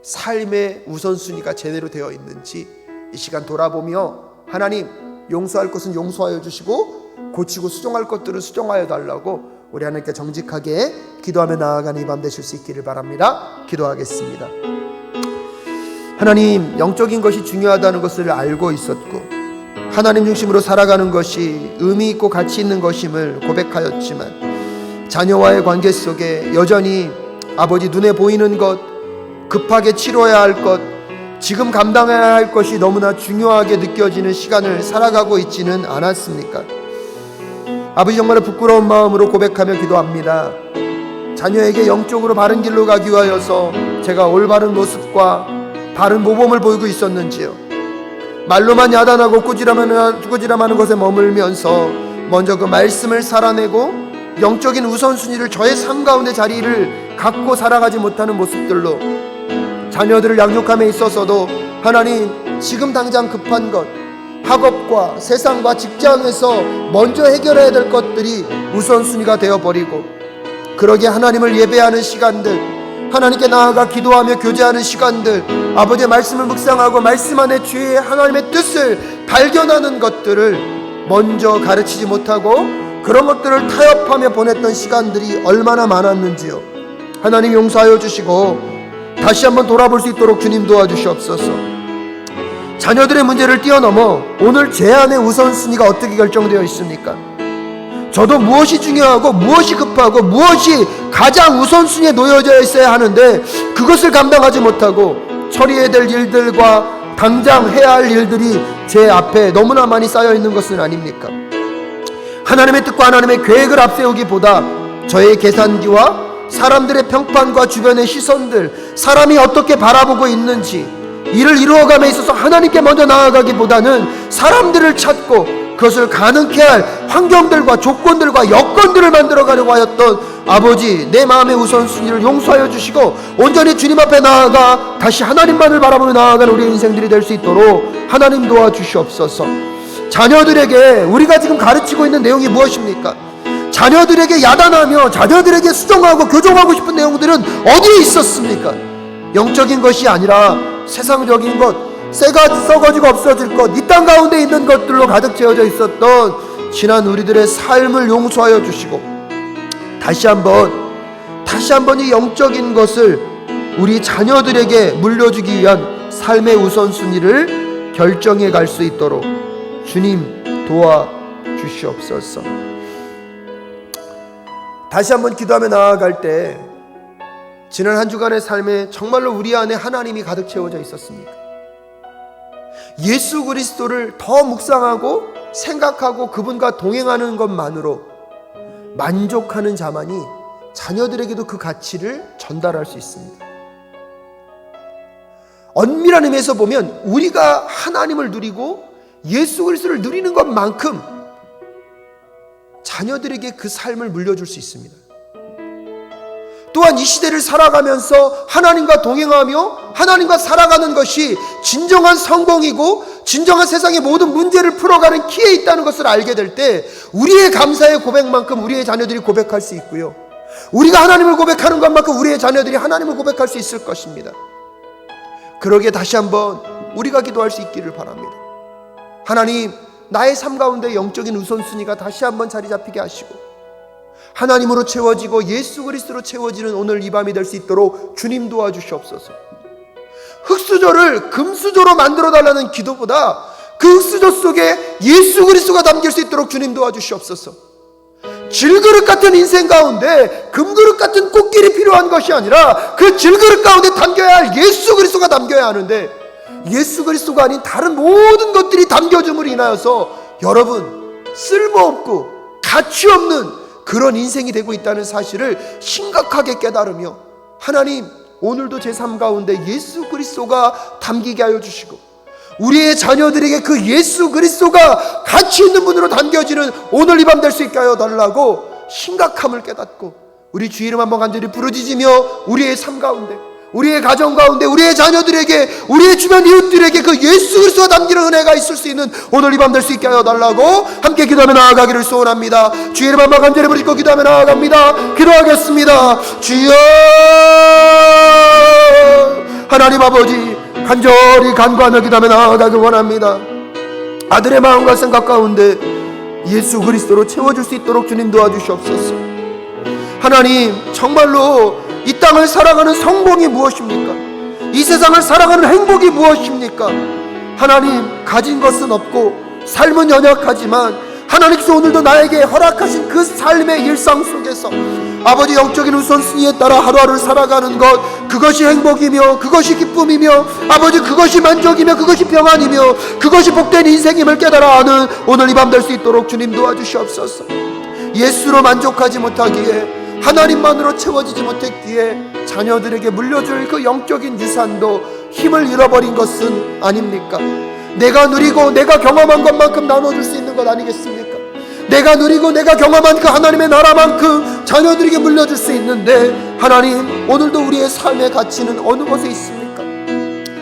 삶의 우선순위가 제대로 되어 있는지 이 시간 돌아보며 하나님, 용서할 것은 용서하여 주시고 고치고 수정할 것들은 수정하여 달라고 우리 하나님께 정직하게 기도하며 나아가는 이 밤 되실 수 있기를 바랍니다. 기도하겠습니다. 하나님, 영적인 것이 중요하다는 것을 알고 있었고 하나님 중심으로 살아가는 것이 의미 있고 가치 있는 것임을 고백하였지만 자녀와의 관계 속에 여전히 아버지 눈에 보이는 것, 급하게 치러야 할 것, 지금 감당해야 할 것이 너무나 중요하게 느껴지는 시간을 살아가고 있지는 않았습니까? 아버지, 정말 부끄러운 마음으로 고백하며 기도합니다. 자녀에게 영적으로 바른 길로 가기 위하여서 제가 올바른 모습과 바른 모범을 보이고 있었는지요? 말로만 야단하고 꾸지람하는 것에 머물면서 먼저 그 말씀을 살아내고 영적인 우선순위를 저의 삶 가운데 자리를 갖고 살아가지 못하는 모습들로 자녀들을 양육함에 있어서도 하나님, 지금 당장 급한 것, 학업과 세상과 직장에서 먼저 해결해야 될 것들이 우선순위가 되어버리고 그러기에 하나님을 예배하는 시간들, 하나님께 나아가 기도하며 교제하는 시간들, 아버지의 말씀을 묵상하고 말씀 안에 주의 하나님의 뜻을 발견하는 것들을 먼저 가르치지 못하고 그런 것들을 타협하며 보냈던 시간들이 얼마나 많았는지요. 하나님, 용서하여 주시고 다시 한번 돌아볼 수 있도록 주님 도와주시옵소서. 자녀들의 문제를 뛰어넘어 오늘 제 안의 우선순위가 어떻게 결정되어 있습니까? 저도 무엇이 중요하고 무엇이 급하고 무엇이 가장 우선순위에 놓여져 있어야 하는데 그것을 감당하지 못하고 처리해야 될 일들과 당장 해야 할 일들이 제 앞에 너무나 많이 쌓여 있는 것은 아닙니까? 하나님의 뜻과 하나님의 계획을 앞세우기보다 저의 계산기와 사람들의 평판과 주변의 시선들, 사람이 어떻게 바라보고 있는지 이를 이루어감에 있어서 하나님께 먼저 나아가기보다는 사람들을 찾고 그것을 가능케 할 환경들과 조건들과 여건들을 만들어가려고 하였던 아버지, 내 마음의 우선순위를 용서하여 주시고 온전히 주님 앞에 나아가 다시 하나님만을 바라보며 나아가는 우리의 인생들이 될 수 있도록 하나님 도와주시옵소서. 자녀들에게 우리가 지금 가르치고 있는 내용이 무엇입니까? 자녀들에게 야단하며 자녀들에게 수정하고 교정하고 싶은 내용들은 어디에 있었습니까? 영적인 것이 아니라 세상적인 것, 썩어지고 없어질 것, 이 땅 가운데 있는 것들로 가득 채워져 있었던 지난 우리들의 삶을 용서하여 주시고 다시 한번 이 영적인 것을 우리 자녀들에게 물려주기 위한 삶의 우선순위를 결정해 갈 수 있도록 주님 도와주시옵소서. 다시 한번 기도하며 나아갈 때 지난 한 주간의 삶에 정말로 우리 안에 하나님이 가득 채워져 있었습니까? 예수 그리스도를 더 묵상하고 생각하고 그분과 동행하는 것만으로 만족하는 자만이 자녀들에게도 그 가치를 전달할 수 있습니다. 엄밀한 의미에서 보면 우리가 하나님을 누리고 예수 그리스도를 누리는 것만큼 자녀들에게 그 삶을 물려줄 수 있습니다. 또한 이 시대를 살아가면서 하나님과 동행하며 하나님과 살아가는 것이 진정한 성공이고 진정한 세상의 모든 문제를 풀어가는 키에 있다는 것을 알게 될 때 우리의 감사의 고백만큼 우리의 자녀들이 고백할 수 있고요, 우리가 하나님을 고백하는 것만큼 우리의 자녀들이 하나님을 고백할 수 있을 것입니다. 그러기에 다시 한번 우리가 기도할 수 있기를 바랍니다. 하나님, 나의 삶 가운데 영적인 우선순위가 다시 한번 자리 잡히게 하시고 하나님으로 채워지고 예수 그리스도로 채워지는 오늘 이 밤이 될 수 있도록 주님 도와주시옵소서. 흙수저를 금수저로 만들어 달라는 기도보다 그 흙수저 속에 예수 그리스도가 담길 수 있도록 주님 도와주시옵소서. 질그릇 같은 인생 가운데 금그릇 같은 꽃길이 필요한 것이 아니라 그 질그릇 가운데 담겨야 할 예수 그리스도가 담겨야 하는데 예수 그리스도가 아닌 다른 모든 것들이 담겨줌으로 인하여서 여러분 쓸모없고 가치없는 그런 인생이 되고 있다는 사실을 심각하게 깨달으며 하나님, 오늘도 제 삶 가운데 예수 그리스도가 담기게 하여 주시고 우리의 자녀들에게 그 예수 그리스도가 가치 있는 분으로 담겨지는 오늘 이 밤 될 수 있게 하여 달라고 심각함을 깨닫고 우리 주 이름 한번 간절히 부르짖으며 우리의 삶 가운데, 우리의 가정 가운데, 우리의 자녀들에게, 우리의 주변 이웃들에게 그 예수 그리스도가 담기는 은혜가 있을 수 있는 오늘 이 밤 될 수 있게 하여 달라고 함께 기도하며 나아가기를 소원합니다. 주 이름 한번 간절히 부르짖고 기도하며 나아갑니다. 기도하겠습니다. 주여, 하나님 아버지, 간절히 간구하며 기도하며 나아가길 원합니다. 아들의 마음과 생각 가운데 예수 그리스도로 채워줄 수 있도록 주님 도와주시옵소서. 하나님, 정말로 이 땅을 살아가는 성공이 무엇입니까? 이 세상을 살아가는 행복이 무엇입니까? 하나님, 가진 것은 없고 삶은 연약하지만 하나님께서 오늘도 나에게 허락하신 그 삶의 일상 속에서 아버지 영적인 우선순위에 따라 하루하루를 살아가는 것, 그것이 행복이며 그것이 기쁨이며 아버지 그것이 만족이며 그것이 평안이며 그것이 복된 인생임을 깨달아 아는 오늘 이 밤 될 수 있도록 주님 도와주시옵소서. 예수로 만족하지 못하기에, 하나님만으로 채워지지 못했기에 자녀들에게 물려줄 그 영적인 유산도 힘을 잃어버린 것은 아닙니까? 내가 누리고 내가 경험한 것만큼 나눠줄 수 있는 것 아니겠습니까? 내가 누리고 내가 경험한 그 하나님의 나라만큼 자녀들에게 물려줄 수 있는데 하나님, 오늘도 우리의 삶의 가치는 어느 곳에 있습니까?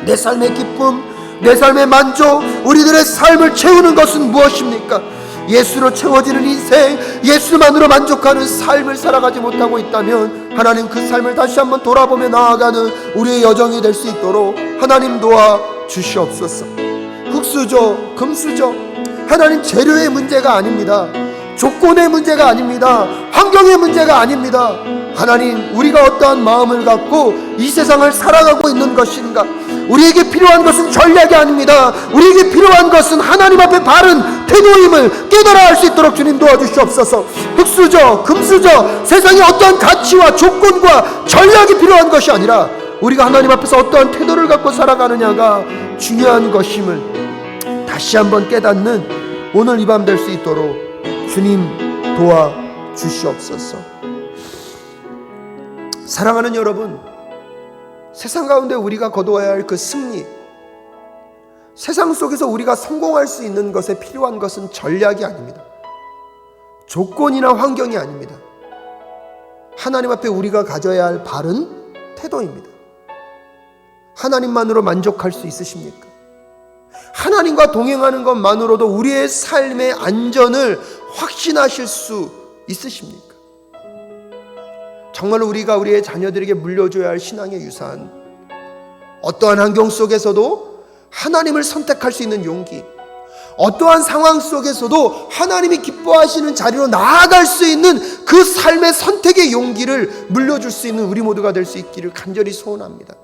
내 삶의 기쁨, 내 삶의 만족, 우리들의 삶을 채우는 것은 무엇입니까? 예수로 채워지는 인생, 예수만으로 만족하는 삶을 살아가지 못하고 있다면 하나님, 그 삶을 다시 한번 돌아보며 나아가는 우리의 여정이 될 수 있도록 하나님 도와 주시옵소서. 흙수저, 금수저, 하나님, 재료의 문제가 아닙니다. 조건의 문제가 아닙니다. 환경의 문제가 아닙니다. 하나님, 우리가 어떠한 마음을 갖고 이 세상을 살아가고 있는 것인가? 우리에게 필요한 것은 전략이 아닙니다. 우리에게 필요한 것은 하나님 앞에 바른 태도임을 깨달아 알 수 있도록 주님 도와주시옵소서. 흙수저, 금수저, 세상에 어떠한 가치와 조건과 전략이 필요한 것이 아니라 우리가 하나님 앞에서 어떠한 태도를 갖고 살아가느냐가 중요한 것임을 다시 한번 깨닫는 오늘 이 밤 될 수 있도록 주님 도와주시옵소서. 사랑하는 여러분, 세상 가운데 우리가 거두어야 할 그 승리, 세상 속에서 우리가 성공할 수 있는 것에 필요한 것은 전략이 아닙니다. 조건이나 환경이 아닙니다. 하나님 앞에 우리가 가져야 할 바른 태도입니다. 하나님만으로 만족할 수 있으십니까? 하나님과 동행하는 것만으로도 우리의 삶의 안전을 확신하실 수 있으십니까? 정말로 우리가 우리의 자녀들에게 물려줘야 할 신앙의 유산, 어떠한 환경 속에서도 하나님을 선택할 수 있는 용기, 어떠한 상황 속에서도 하나님이 기뻐하시는 자리로 나아갈 수 있는 그 삶의 선택의 용기를 물려줄 수 있는 우리 모두가 될 수 있기를 간절히 소원합니다.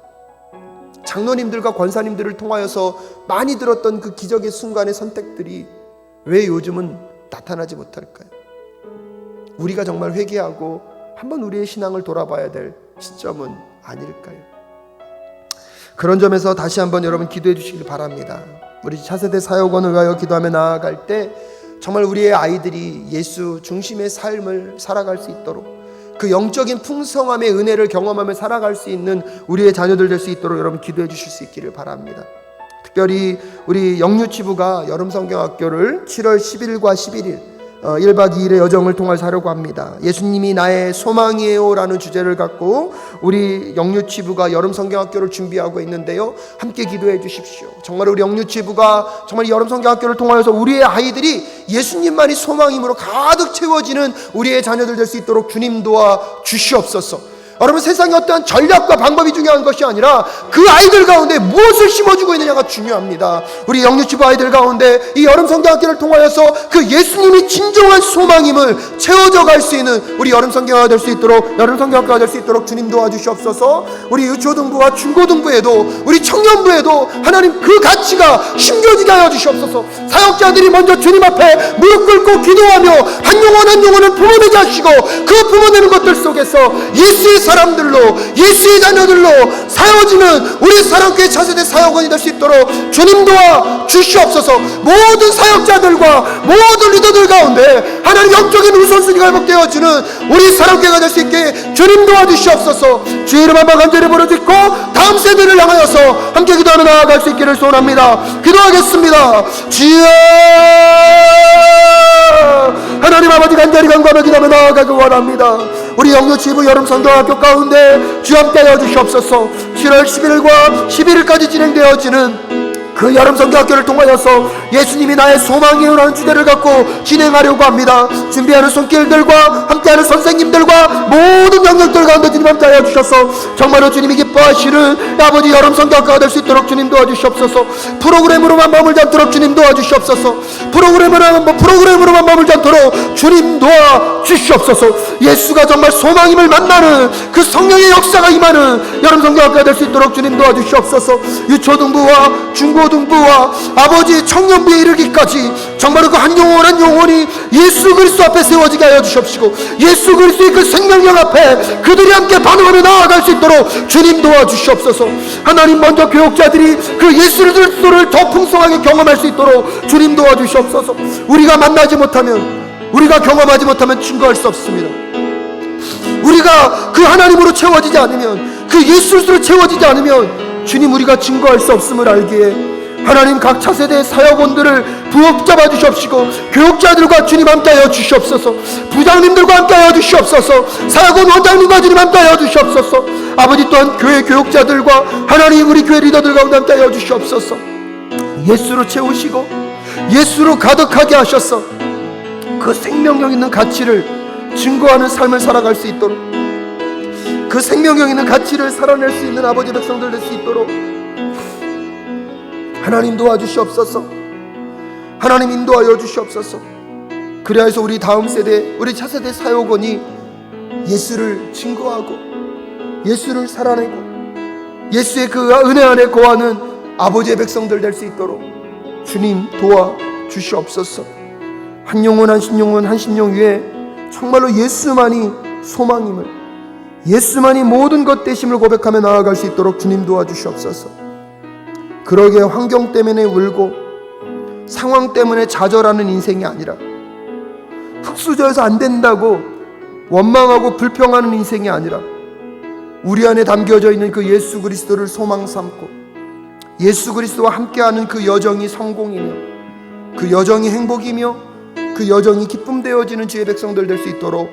장로님들과 권사님들을 통하여서 많이 들었던 그 기적의 순간의 선택들이 왜 요즘은 나타나지 못할까요? 우리가 정말 회개하고 한번 우리의 신앙을 돌아봐야 될 시점은 아닐까요? 그런 점에서 다시 한번 여러분 기도해 주시길 바랍니다. 우리 차세대 사역원을 위하여 기도하며 나아갈 때 정말 우리의 아이들이 예수 중심의 삶을 살아갈 수 있도록, 그 영적인 풍성함의 은혜를 경험하며 살아갈 수 있는 우리의 자녀들 될 수 있도록 여러분 기도해 주실 수 있기를 바랍니다. 특별히 우리 영유치부가 여름성경학교를 7월 10일과 11일 1박 2일의 여정을 통해서 하려고 합니다. 예수님이 나의 소망이에요 라는 주제를 갖고 우리 영유치부가 여름성경학교를 준비하고 있는데요, 함께 기도해 주십시오. 정말 우리 영유치부가 정말 여름성경학교를 통하여서 우리의 아이들이 예수님만이 소망임으로 가득 채워지는 우리의 자녀들 될 수 있도록 주님 도와 주시옵소서. 여러분, 세상의 어떠한 전략과 방법이 중요한 것이 아니라 그 아이들 가운데 무엇을 심어주고 있느냐가 중요합니다. 우리 영유치부 아이들 가운데 이 여름성경학교를 통하여서 그 예수님이 진정한 소망임을 채워져 갈 수 있는 우리 여름성경학교가 될 수 있도록, 여름성경학교가 될 수 있도록 주님 도와주시옵소서. 우리 유초등부와 중고등부에도, 우리 청년부에도 하나님 그 가치가 심겨지게 하여 주시옵소서. 사역자들이 먼저 주님 앞에 무릎 꿇고 기도하며 한 영혼 한 영혼을 부모되게 하시고, 그 부모되는 것들 속에서 예수의 사람들로, 예수의 자녀들로 사여지는 우리 사랑교회 차세대 사역원이 될 수 있도록 주님 도와 주시옵소서. 모든 사역자들과 모든 리더들 가운데 하나님 영적인 우선순위가 회복되어지는 우리 사랑교회가 될 수 있게 주님 도와 주시옵소서. 주의 이름 한번 간절히 부르짖고 다음 세대를 향하여서 함께 기도하며 나아갈 수 있기를 소원합니다. 기도하겠습니다. 주여, 하나님 아버지, 간절히 간구하며 기도하며 나아가길 원합니다. 우리 영유치부 여름성경학교 가운데 주여 함께하여 주시옵소서. 7월 10일과 11일까지 진행되어지는 그 여름성경학교를 통하여서 예수님이 나의 소망이요라는 주제를 갖고 진행하려고 합니다. 준비하는 손길들과 함께하는 선생님들과 모든 영역들 가운데 주님 함께하여 주셔서 정말로 주님이 기뻐하시는 아버지 여름성경학교가 될 수 있도록 주님 도와주시옵소서. 프로그램으로만 머물지 않도록 주님 도와주시옵소서. 프로그램으로만 머물지 않도록 주님 도와주시옵소서. 예수가 정말 소망임을 만나는 그 성령의 역사가 임하는 여름성경학교가 될 수 있도록 주님 도와주시옵소서. 유초등부와 중고등부와 아버지 청년부에 이르기까지 정말로 그 한 영혼 한 영혼이 예수 그리스도 앞에 세워지게 하여 주시옵시고, 예수 그리스도의 그 생명력 앞에 그들이 함께 반응하며 나아갈 수 있도록 주님 도와주시옵소서. 하나님, 먼저 교육자들이 그 예수 그리스도를 더 풍성하게 경험할 수 있도록 주님 도와주시옵소서. 우리가 만나지 못하면, 우리가 경험하지 못하면 증거할 수 없습니다. 우리가 그 하나님으로 채워지지 않으면, 그 예수 그리스도로 채워지지 않으면 주님, 우리가 증거할 수 없음을 알기에 하나님 각 차세대 사역원들을 부업잡아 주시옵시고, 교육자들과 주님 함께하여 주시옵소서. 부장님들과 함께하여 주시옵소서. 사역원 원장님과 주님 함께하여 주시옵소서. 아버지, 또한 교회 교육자들과 하나님 우리 교회 리더들 가운데 함께하여 주시옵소서. 예수로 채우시고 예수로 가득하게 하셔서 그 생명력 있는 가치를 증거하는 삶을 살아갈 수 있도록, 그 생명력 있는 가치를 살아낼 수 있는 아버지 백성들 될 수 있도록 하나님 도와주시옵소서. 하나님 인도하여 주시옵소서. 그래야 해서 우리 다음 세대, 우리 차세대 사역원이 예수를 증거하고 예수를 살아내고 예수의 그 은혜 안에 거하는 아버지의 백성들 될 수 있도록 주님 도와주시옵소서. 한 영혼 한 심령 한 심령 위에 정말로 예수만이 소망임을, 예수만이 모든 것 되심을 고백하며 나아갈 수 있도록 주님 도와주시옵소서. 그러기에 환경 때문에 울고 상황 때문에 좌절하는 인생이 아니라, 흙수저에서 안 된다고 원망하고 불평하는 인생이 아니라, 우리 안에 담겨져 있는 그 예수 그리스도를 소망 삼고 예수 그리스도와 함께하는 그 여정이 성공이며, 그 여정이 행복이며, 그 여정이 기쁨 되어지는 주의 백성들 될 수 있도록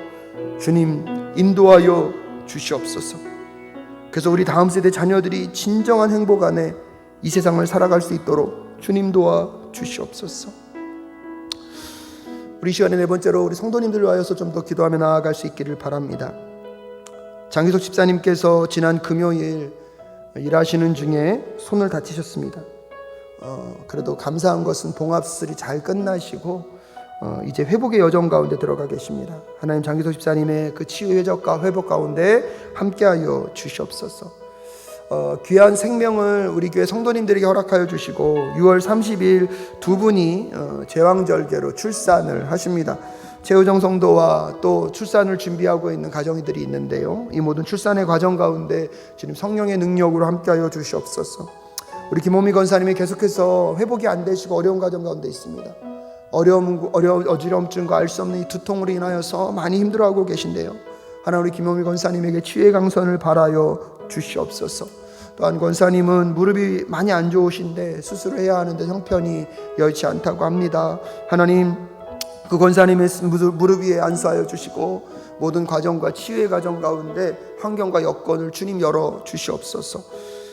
주님 인도하여 주시옵소서. 그래서 우리 다음 세대 자녀들이 진정한 행복 안에 이 세상을 살아갈 수 있도록 주님 도와 주시옵소서. 우리 시간에 네 번째로 우리 성도님들을 위하여서 좀 더 기도하며 나아갈 수 있기를 바랍니다. 장기석 집사님께서 지난 금요일 일하시는 중에 손을 다치셨습니다. 그래도 감사한 것은 봉합수술이 잘 끝나시고 이제 회복의 여정 가운데 들어가 계십니다. 하나님 장기소 집사님의 그 치유 회복과 회복 가운데 함께하여 주시옵소서. 귀한 생명을 우리 교회 성도님들에게 허락하여 주시고 6월 30일 두 분이 제왕절개로 출산을 하십니다. 최우정 성도와 또 출산을 준비하고 있는 가정들이 있는데요, 이 모든 출산의 과정 가운데 주님 성령의 능력으로 함께하여 주시옵소서. 우리 김호미 권사님이 계속해서 회복이 안 되시고 어려운 과정 가운데 있습니다. 어지럼증과 알 수 없는 이 두통으로 인하여서 많이 힘들어하고 계신데요, 하나님 우리 김호미 권사님에게 치유의 강선을 바라여 주시옵소서. 또한 권사님은 무릎이 많이 안 좋으신데 수술을 해야 하는데 형편이 여의치 않다고 합니다. 하나님 그 권사님의 무릎 위에 안수하여 주시고 모든 과정과 치유의 과정 가운데 환경과 여건을 주님 열어 주시옵소서.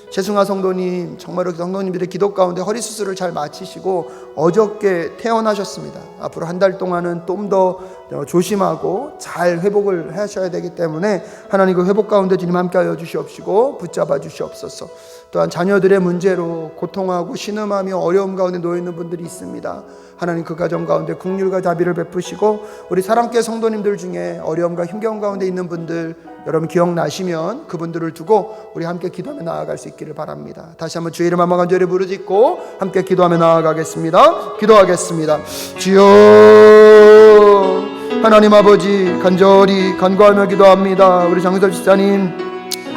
최승화 성도님, 정말로 성도님들의 기도 가운데 허리 수술을 잘 마치시고 어저께 퇴원하셨습니다. 앞으로 한 달 동안은 좀 더 조심하고 잘 회복을 하셔야 되기 때문에 하나님 그 회복 가운데 주님 함께하여 주시옵시고 붙잡아 주시옵소서. 또한 자녀들의 문제로 고통하고 신음하며 어려움 가운데 놓여 있는 분들이 있습니다. 하나님 그 가정 가운데 긍휼과 자비를 베푸시고 우리 사랑교회 성도님들 중에 어려움과 힘겨움 가운데 있는 분들 여러분 기억나시면 그분들을 두고 우리 함께 기도하며 나아갈 수 있기를 바랍니다. 다시 한번 주의 이름 한번 간절히 부르짖고 함께 기도하며 나아가겠습니다. 기도하겠습니다. 주여 하나님 아버지, 간절히 간구하며 기도합니다. 우리 장유섭 집사님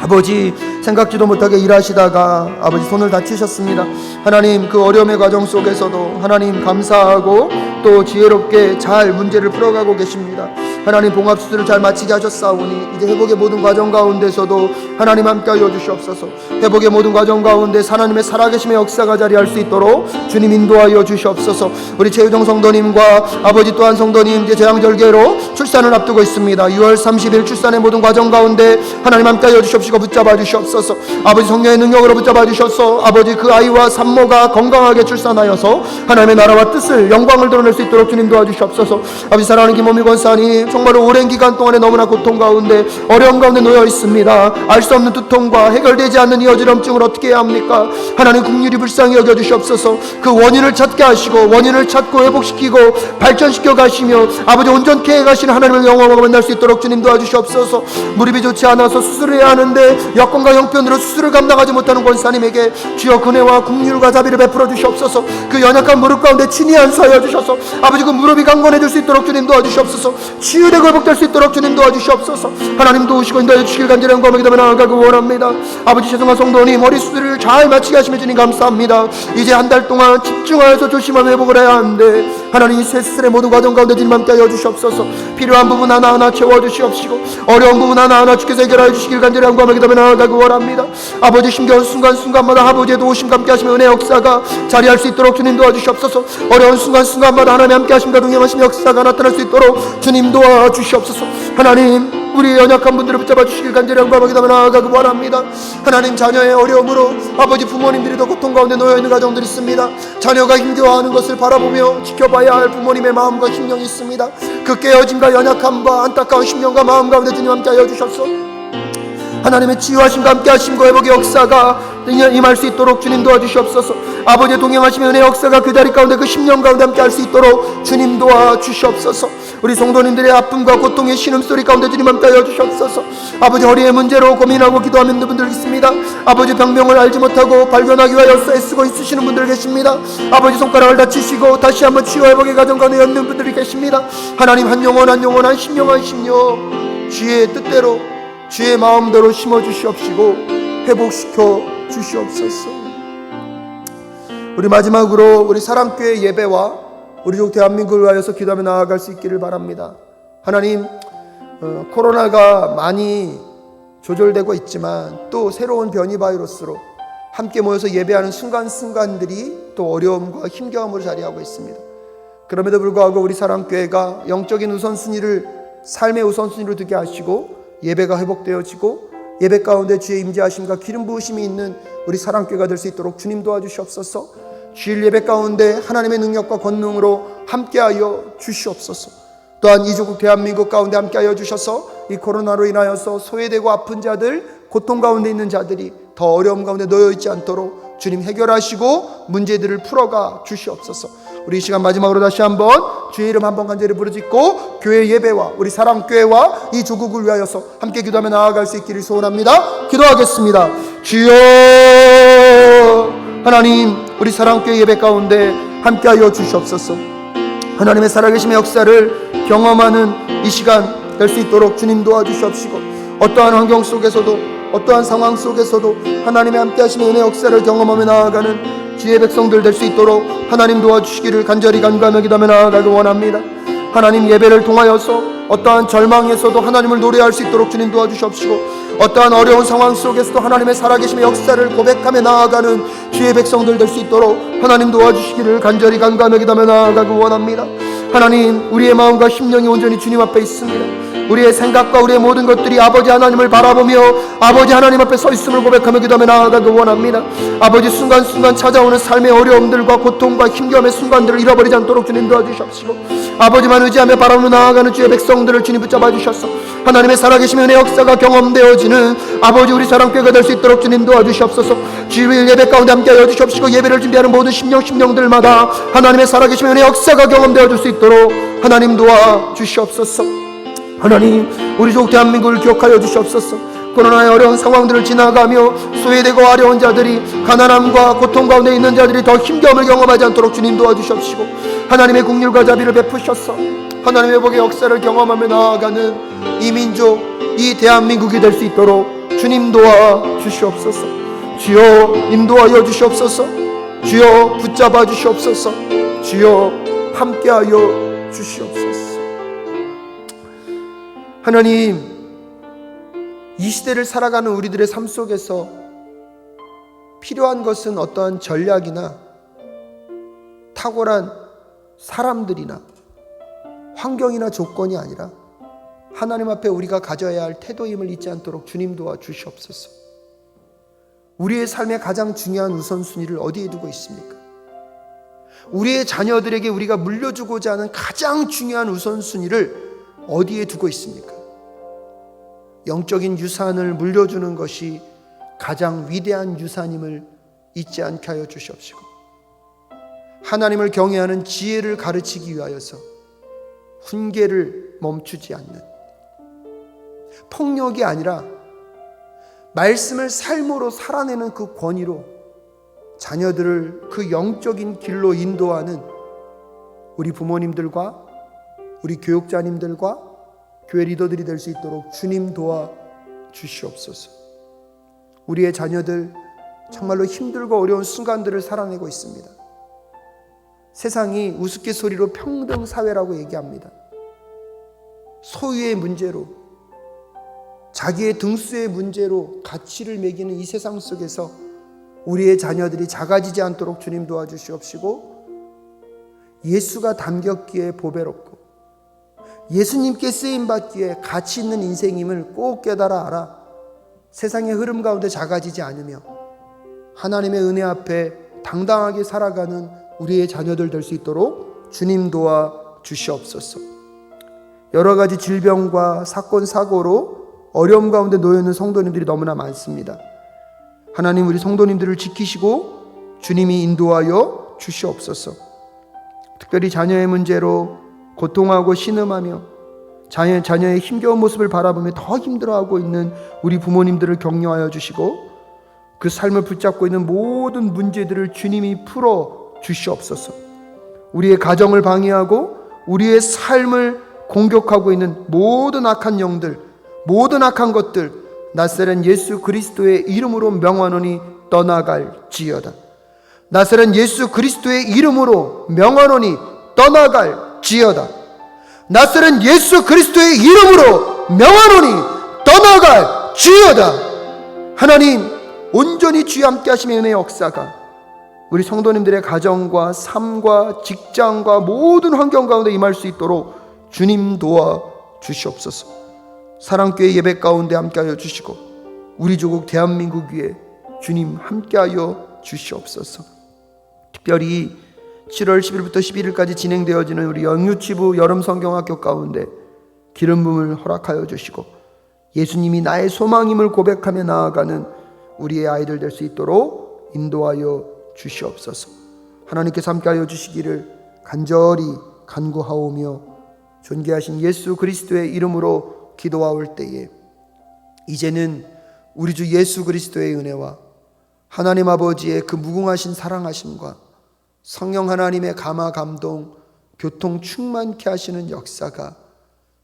아버지, 생각지도 못하게 일하시다가 아버지 손을 다치셨습니다. 하나님 그 어려움의 과정 속에서도 하나님 감사하고 또 지혜롭게 잘 문제를 풀어가고 계십니다. 하나님 봉합수술을 잘 마치게 하셨사오니 이제 회복의 모든 과정 가운데서도 하나님 함께하여 주시옵소서. 회복의 모든 과정 가운데 하나님의 살아계심의 역사가 자리할 수 있도록 주님 인도하여 주시옵소서. 우리 최유정 성도님과 아버지 또한 성도님 이제 제왕절개로 출산을 앞두고 있습니다. 6월 30일 출산의 모든 과정 가운데 하나님 함께하여 주시옵시고 붙잡아 주시옵소서. 아버지 성령의 능력으로 붙잡아 주셔서 아버지 그 아이와 산모가 건강하게 출산하여서 하나님의 나라와 뜻을 영광을 드러낼 수 있도록 주님 도와주시옵소서. 아버지 사랑하는 김호미 권사님, 정말로 오랜 기간 동안에 너무나 고통 가운데 어려움 가운데 놓여 있습니다. 알 수 없는 두통과 해결되지 않는 이 어지럼증을 어떻게 해야 합니까? 하나님 긍휼히 불쌍히 여겨주시옵소서. 그 원인을 찾게 하시고 원인을 찾고 회복시키고 발전시켜 가시며 아버지 온전케 해가시는 하나님을 영원하고 만날 수 있도록 주님 도와주시옵소서. 무릎이 좋지 않아서 수술을 해야 하는데 여건과 형편으로 수술을 감당하지 못하는 권사님에게 주여 은혜와 긍휼과 자비를 베풀어 주시옵소서. 그 연약한 무릎 가운데 친히 안수하여 주셔서 아버지 그 무릎이 강건해질 수 있도록 주님 도와주시옵소서. 치유되고 회복될 수 있도록 주님 도와주시옵소서. 하나님 도우시고 인도해 주시길 간절히 영광을 기도하며 나아가고 원합니다. 아버지 최승화 성도님 머리 수술을 잘 마치게 하시며 주님 감사합니다. 이제 한 달 동안 집중하여서 조심하며 회복을 해야 하는데 하나님 이 수술의 모든 과정 가운데 주님 함께하여 주시옵소서. 필요한 부분 하나하나 채워주시옵시고 어려운 부분 하나하나 주께서 해결하여 주시길 간절히 영광을 기도하며 나아가고 원합니다. 아버지 힘겨운 순간순간마다 아버지의 도우심과 함께 하시며 은혜 역사가 자리할 수 있도록 주님 도와주시옵소서. 어려운 순간순간마다 하나님 함께 하심과 동행하시며 역사가 나타날 수 있도록 주님 도와주시옵소서. 하나님 우리 연약한 분들을 붙잡아 주시길 간절히 영광을 기도하며 나아가고 원합니다. 하나님 자녀의 어려움으로 아버지 부모님들이 더 고통 가운데 놓여 있는 가정들이 있습니다. 자녀가 힘겨워하는 것을 바라보며 지켜봐야 할 부모님의 마음과 심령이 있습니다. 그 깨어짐과 연약함과 안타까운 심령과 마음 가운데 주님 함께하여 주셔서 하나님의 치유하심과 함께 하심과 회복의 역사가 임할 수 있도록 주님 도와주시옵소서. 아버지의 동행하심의 은혜 역사가 그 자리 가운데 그 심령 가운데 함께 할 수 있도록 주님 도와주시옵소서. 우리 성도님들의 아픔과 고통의 신음소리 가운데 주님 함께 하여 주시옵소서. 아버지 허리의 문제로 고민하고 기도하는 분들 있습니다. 아버지 병명을 알지 못하고 발견하기 위하여 애쓰고 있으시는 분들 계십니다. 아버지 손가락을 다치시고 다시 한번 치유 회복의 과정 가운데 였는 분들이 계십니다. 하나님 한 영혼 한 영혼 한 심령 한 심령 주의 뜻대로 주의 마음대로 심어주시옵시고 회복시켜 주시옵소서. 우리 마지막으로 우리 사랑교회 예배와 우리 족 대한민국을 위하여서 기도하며 나아갈 수 있기를 바랍니다. 하나님 코로나가 많이 조절되고 있지만 또 새로운 변이 바이러스로 함께 모여서 예배하는 순간순간들이 또 어려움과 힘겨움으로 자리하고 있습니다. 그럼에도 불구하고 우리 사랑교회가 영적인 우선순위를 삶의 우선순위로 두게 하시고 예배가 회복되어지고 예배 가운데 주의 임재하심과 기름 부으심이 있는 우리 사랑교회가 될 수 있도록 주님 도와주시옵소서. 주일 예배 가운데 하나님의 능력과 권능으로 함께하여 주시옵소서. 또한 이조국 대한민국 가운데 함께하여 주셔서 이 코로나로 인하여서 소외되고 아픈 자들, 고통 가운데 있는 자들이 더 어려움 가운데 놓여 있지 않도록 주님 해결하시고 문제들을 풀어가 주시옵소서. 우리 이 시간 마지막으로 다시 한번 주의 이름 한번 간절히 부르짖고 교회 예배와 우리 사랑교회와 이 조국을 위하여서 함께 기도하며 나아갈 수 있기를 소원합니다. 기도하겠습니다. 주여, 하나님, 우리 사랑교회 예배 가운데 함께하여 주시옵소서. 하나님의 살아계심의 역사를 경험하는 이 시간 될 수 있도록 주님 도와주시옵시고, 어떠한 환경 속에서도 어떠한 상황 속에서도 하나님의 함께하심의 은혜 역사를 경험하며 나아가는 주의 백성들 될 수 있도록 하나님 도와주시기를 간절히 간구하며 기도하며 나아가기 원합니다. 하나님, 예배를 통하여서 어떠한 절망에서도 하나님을 노래할 수 있도록 주님 도와주시옵시고, 어떠한 어려운 상황 속에서도 하나님의 살아계심의 역사를 고백하며 나아가는 주의 백성들 될 수 있도록 하나님 도와주시기를 간절히 간구하며 기도하며 나아가기 원합니다. 하나님, 우리의 마음과 심령이 온전히 주님 앞에 있습니다. 우리의 생각과 우리의 모든 것들이 아버지 하나님을 바라보며 아버지 하나님 앞에 서 있음을 고백하며 기도하며 나아가기 원합니다. 아버지, 순간순간 찾아오는 삶의 어려움들과 고통과 힘겨움의 순간들을 잃어버리지 않도록 주님 도와주시옵시고, 아버지만 의지하며 바라보며 나아가는 주의 백성들을 주님 붙잡아 주셔서 하나님의 살아계심의 은혜 역사가 경험되어지는 아버지 우리 사랑교회가 될 수 있도록 주님 도와주시옵소서. 주일 예배 가운데 함께하여 주시옵시고, 예배를 준비하는 모든 심령들마다 하나님의 살아계심의 은혜 역사가 경험되어질 수 있도록 하나님 도와주시옵소서. 하나님, 우리 조국 대한민국을 기억하여 주시옵소서. 코로나의 어려운 상황들을 지나가며 소외되고 어려운 자들이, 가난함과 고통 가운데 있는 자들이 더 힘겨움을 경험하지 않도록 주님 도와주시옵시고, 하나님의 긍휼과 자비를 베푸셔서 하나님의 회복의 역사를 경험하며 나아가는 이 민족, 이 대한민국이 될 수 있도록 주님 도와주시옵소서. 주여, 인도하여 주시옵소서. 주여, 붙잡아 주시옵소서. 주여, 함께하여 주시옵소서. 하나님, 이 시대를 살아가는 우리들의 삶 속에서 필요한 것은 어떠한 전략이나 탁월한 사람들이나 환경이나 조건이 아니라 하나님 앞에 우리가 가져야 할 태도임을 잊지 않도록 주님 도와주시옵소서. 우리의 삶의 가장 중요한 우선순위를 어디에 두고 있습니까? 우리의 자녀들에게 우리가 물려주고자 하는 가장 중요한 우선순위를 어디에 두고 있습니까? 영적인 유산을 물려주는 것이 가장 위대한 유산임을 잊지 않게 하여 주시옵시고, 하나님을 경외하는 지혜를 가르치기 위하여서 훈계를 멈추지 않는, 폭력이 아니라 말씀을 삶으로 살아내는 그 권위로 자녀들을 그 영적인 길로 인도하는 우리 부모님들과 우리 교육자님들과 교회 리더들이 될 수 있도록 주님 도와 주시옵소서. 우리의 자녀들 정말로 힘들고 어려운 순간들을 살아내고 있습니다. 세상이 우스갯소리로 평등 사회라고 얘기합니다. 소유의 문제로, 자기의 등수의 문제로 가치를 매기는 이 세상 속에서 우리의 자녀들이 작아지지 않도록 주님 도와주시옵시고, 예수가 담겼기에 보배롭고 예수님께 쓰임받기에 가치 있는 인생임을 꼭 깨달아 알아 세상의 흐름 가운데 작아지지 않으며 하나님의 은혜 앞에 당당하게 살아가는 우리의 자녀들 될 수 있도록 주님 도와 주시옵소서. 여러 가지 질병과 사건 사고로 어려움 가운데 놓여 있는 성도님들이 너무나 많습니다. 하나님, 우리 성도님들을 지키시고 주님이 인도하여 주시옵소서. 특별히 자녀의 문제로 고통하고 신음하며 자녀의 힘겨운 모습을 바라보며 더 힘들어하고 있는 우리 부모님들을 격려하여 주시고, 그 삶을 붙잡고 있는 모든 문제들을 주님이 풀어 주시옵소서. 우리의 가정을 방해하고 우리의 삶을 공격하고 있는 모든 악한 영들, 모든 악한 것들 나사렛 예수 그리스도의 이름으로 명하노니 떠나갈지어다. 나사렛 예수 그리스도의 이름으로 명하노니 떠나갈지어다. 나사렛 예수 그리스도의 이름으로 명하노니 떠나갈지어다. 하나님, 온전히 주의 함께 하심의 은혜의 역사가 우리 성도님들의 가정과 삶과 직장과 모든 환경 가운데 임할 수 있도록 주님 도와 주시옵소서. 사랑교회 예배 가운데 함께하여 주시고 우리 조국 대한민국 위에 주님 함께하여 주시옵소서. 특별히 7월 10일부터 11일까지 진행되어지는 우리 영유치부 여름성경학교 가운데 기름 부음을 허락하여 주시고 예수님이 나의 소망임을 고백하며 나아가는 우리의 아이들 될 수 있도록 인도하여 주시옵소서. 하나님께서 함께하여 주시기를 간절히 간구하오며 존귀하신 예수 그리스도의 이름으로 기도하올 때에 이제는 우리 주 예수 그리스도의 은혜와 하나님 아버지의 그 무궁하신 사랑하심과 성령 하나님의 감화 감동 교통 충만케 하시는 역사가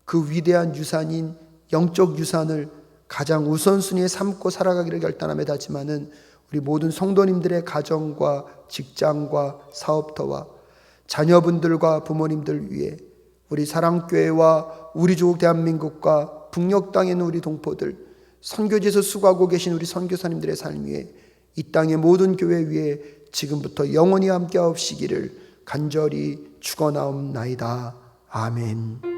그 위대한 유산인 영적 유산을 가장 우선순위에 삼고 살아가기를 결단하며 다짐하는 우리 모든 성도님들의 가정과 직장과 사업터와 자녀분들과 부모님들 위해 우리 사랑교회와 우리 조국 대한민국과 북녘 땅에 있는 우리 동포들, 선교지에서 수고하고 계신 우리 선교사님들의 삶 위에 이 땅의 모든 교회 위에 지금부터 영원히 함께하옵시기를 간절히 축원하옵나이다. 아멘.